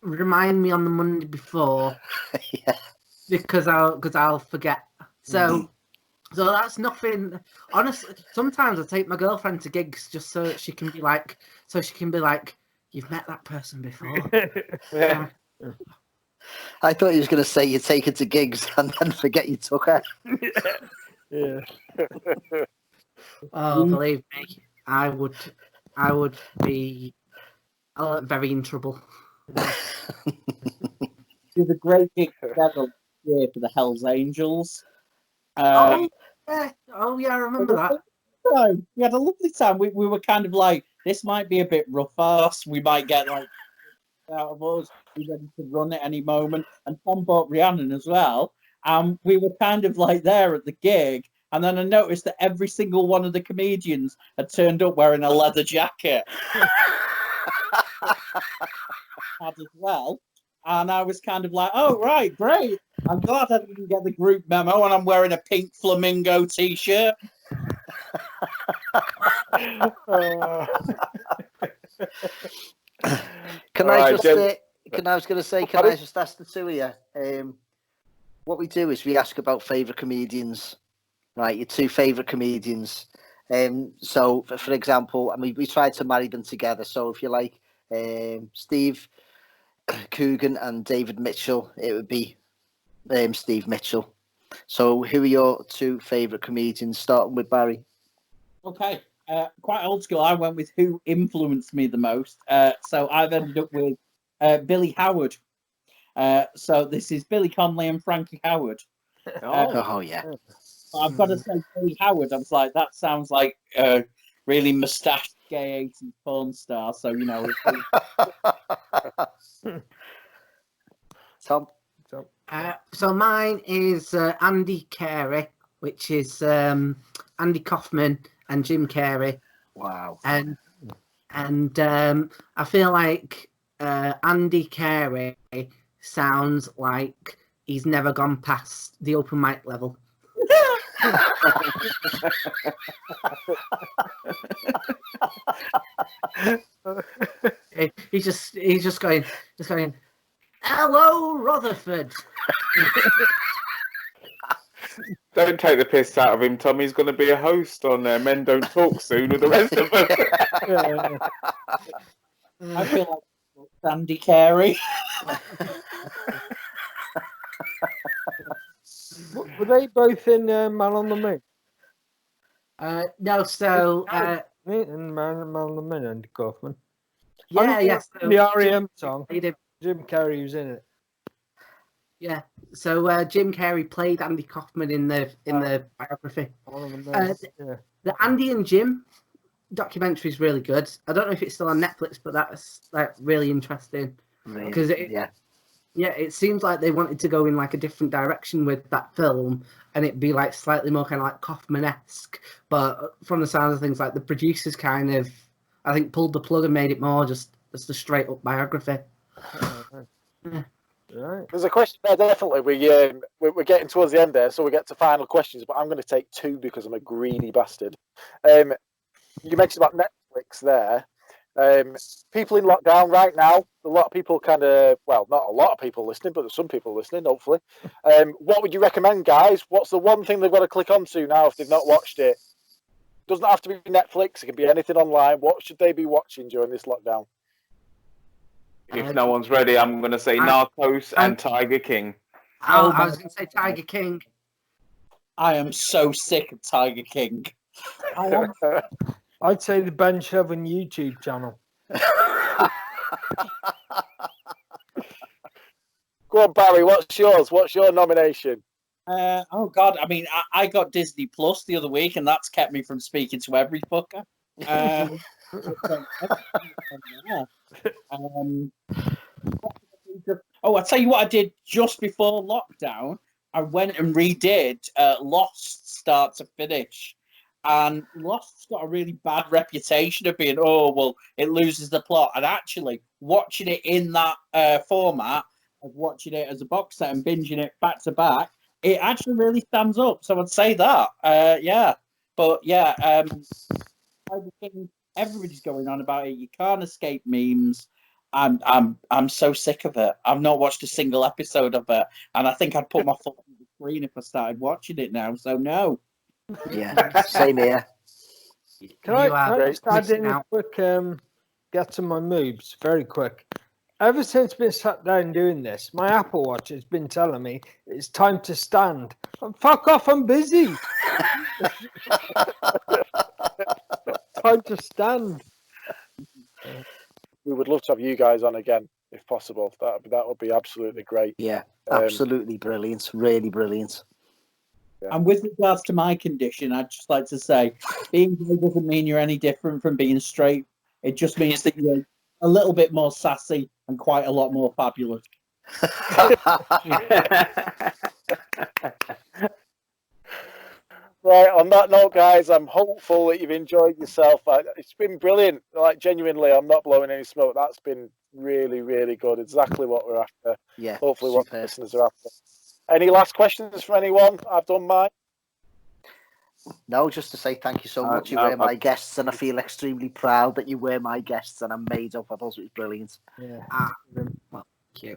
remind me on the Monday before, Yeah. because I'll forget. So that's nothing. Honestly, sometimes I take my girlfriend to gigs just so she can be like, you've met that person before. Yeah. I thought he was going to say you take her to gigs and then forget you took her. Yeah. Oh, believe me, I would be very in trouble. There's a great gig together here for the Hells Angels. Yeah, I remember that. We had a lovely time. We were kind of like, this might be a bit rough-ass. We might get like out of us. We're ready to run at any moment. And Tom bought Rhiannon as well. We were kind of like there at the gig, And then I noticed that every single one of the comedians had turned up wearing a leather jacket. Had as well. And I was kind of like, oh, right, great. I'm glad I didn't get the group memo and I'm wearing a pink flamingo t-shirt. Can I just ask the two of you? What we do is we ask about favourite comedians, right? Your two favourite comedians. So, for example, I mean, we tried to marry them together. So, if you like, Steve Coogan and David Mitchell, it would be Steve Mitchell. So, who are your two favourite comedians? Starting with Barry. Okay, quite old school. I went with who influenced me the most. So I've ended up with Billy Howard. So this is Billy Connolly and Frankie Howard. Oh yeah. I've got to say Billy Howard. I was like, that sounds like a really mustached gay 80s porn star. So you know. Tom. So mine is Andy Carey, which is Andy Kaufman and Jim Carrey. Wow. And I feel like Andy Carey sounds like he's never gone past the open mic level. he's just going, hello, Rutherford. Don't take the piss out of him, Tom. He's going to be a host on Men Don't Talk soon with the rest of us. I feel like Andy Carey. Were they both in Man on the Moon? No, so In Man on the Moon, Andy Kaufman. yes, so the R.E.M. song. Jim Carrey was in it. Yeah, so Jim Carrey played Andy Kaufman in the biography. The Andy and Jim documentary is really good. I don't know if it's still on Netflix, but that's like really interesting because it seems like they wanted to go in like a different direction with that film, and it'd be like slightly more kind of like Kaufman-esque. But from the sounds of things, like the producers kind of, I think, pulled the plug and made it more just a straight up biography. Yeah. Right. There's a question there, definitely. We're getting towards the end there, so we get to final questions, but I'm going to take two because I'm a greedy bastard. You mentioned about Netflix there. People in lockdown right now, a lot of people not a lot of people listening, but there's some people listening, hopefully. What would you recommend, guys? What's the one thing they've got to click onto now if they've not watched it? Doesn't have to be Netflix, it can be anything online. What should they be watching during this lockdown? If no one's ready, I'm going to say Narcos and Tiger King. I was going to say Tiger King. I am so sick of Tiger King. I'd say the Ben Shovin YouTube channel. Go on, Barry, what's yours? What's your nomination? Oh, God. I mean, I got Disney Plus the other week, and that's kept me from speaking to every fucker. I'll tell you what I did just before lockdown. I went and redid Lost start to finish. And Lost's got a really bad reputation of being, it loses the plot. And actually, watching it in that format, of watching it as a box set and binging it back to back, it actually really stands up. So I'd say that. Everybody's going on about it. You can't escape memes. I'm so sick of it. I've not watched a single episode of it, and I think I'd put my foot on the screen if I started watching it now. So no. Yeah, same here. Can I just add in a quick get to my moves very quick? Ever since I've been sat down doing this, my Apple Watch has been telling me it's time to stand. Fuck off! I'm busy. Time to stand. We would love to have you guys on again if possible. That would be absolutely great. Yeah, absolutely brilliant. Really brilliant. Yeah. And with regards to my condition, I'd just like to say, being gay doesn't mean you're any different from being straight. It just means that you're a little bit more sassy and quite a lot more fabulous. Right, on that note, guys, I'm hopeful that you've enjoyed yourself. It's been brilliant. Like, genuinely, I'm not blowing any smoke. That's been really, really good. Exactly what we're after. Yeah, Hopefully what the superb. listeners are after. Any last questions from anyone? I've done mine. No, just to say thank you so much. You were my guests, and I feel extremely proud that you were my guests, and I'm made up. I thought it was brilliant. Yeah. Well, thank you.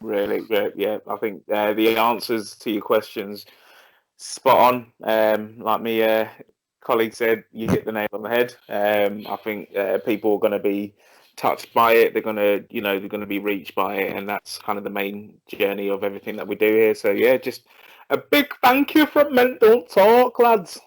Really great. Yeah, I think the answers to your questions spot on. Like me colleague said, you hit the nail on the head. I think people are going to be touched by it. They're going to, they're going to be reached by it, and that's kind of the main journey of everything that we do here. So yeah, just a big thank you from Men Don't Talk, lads.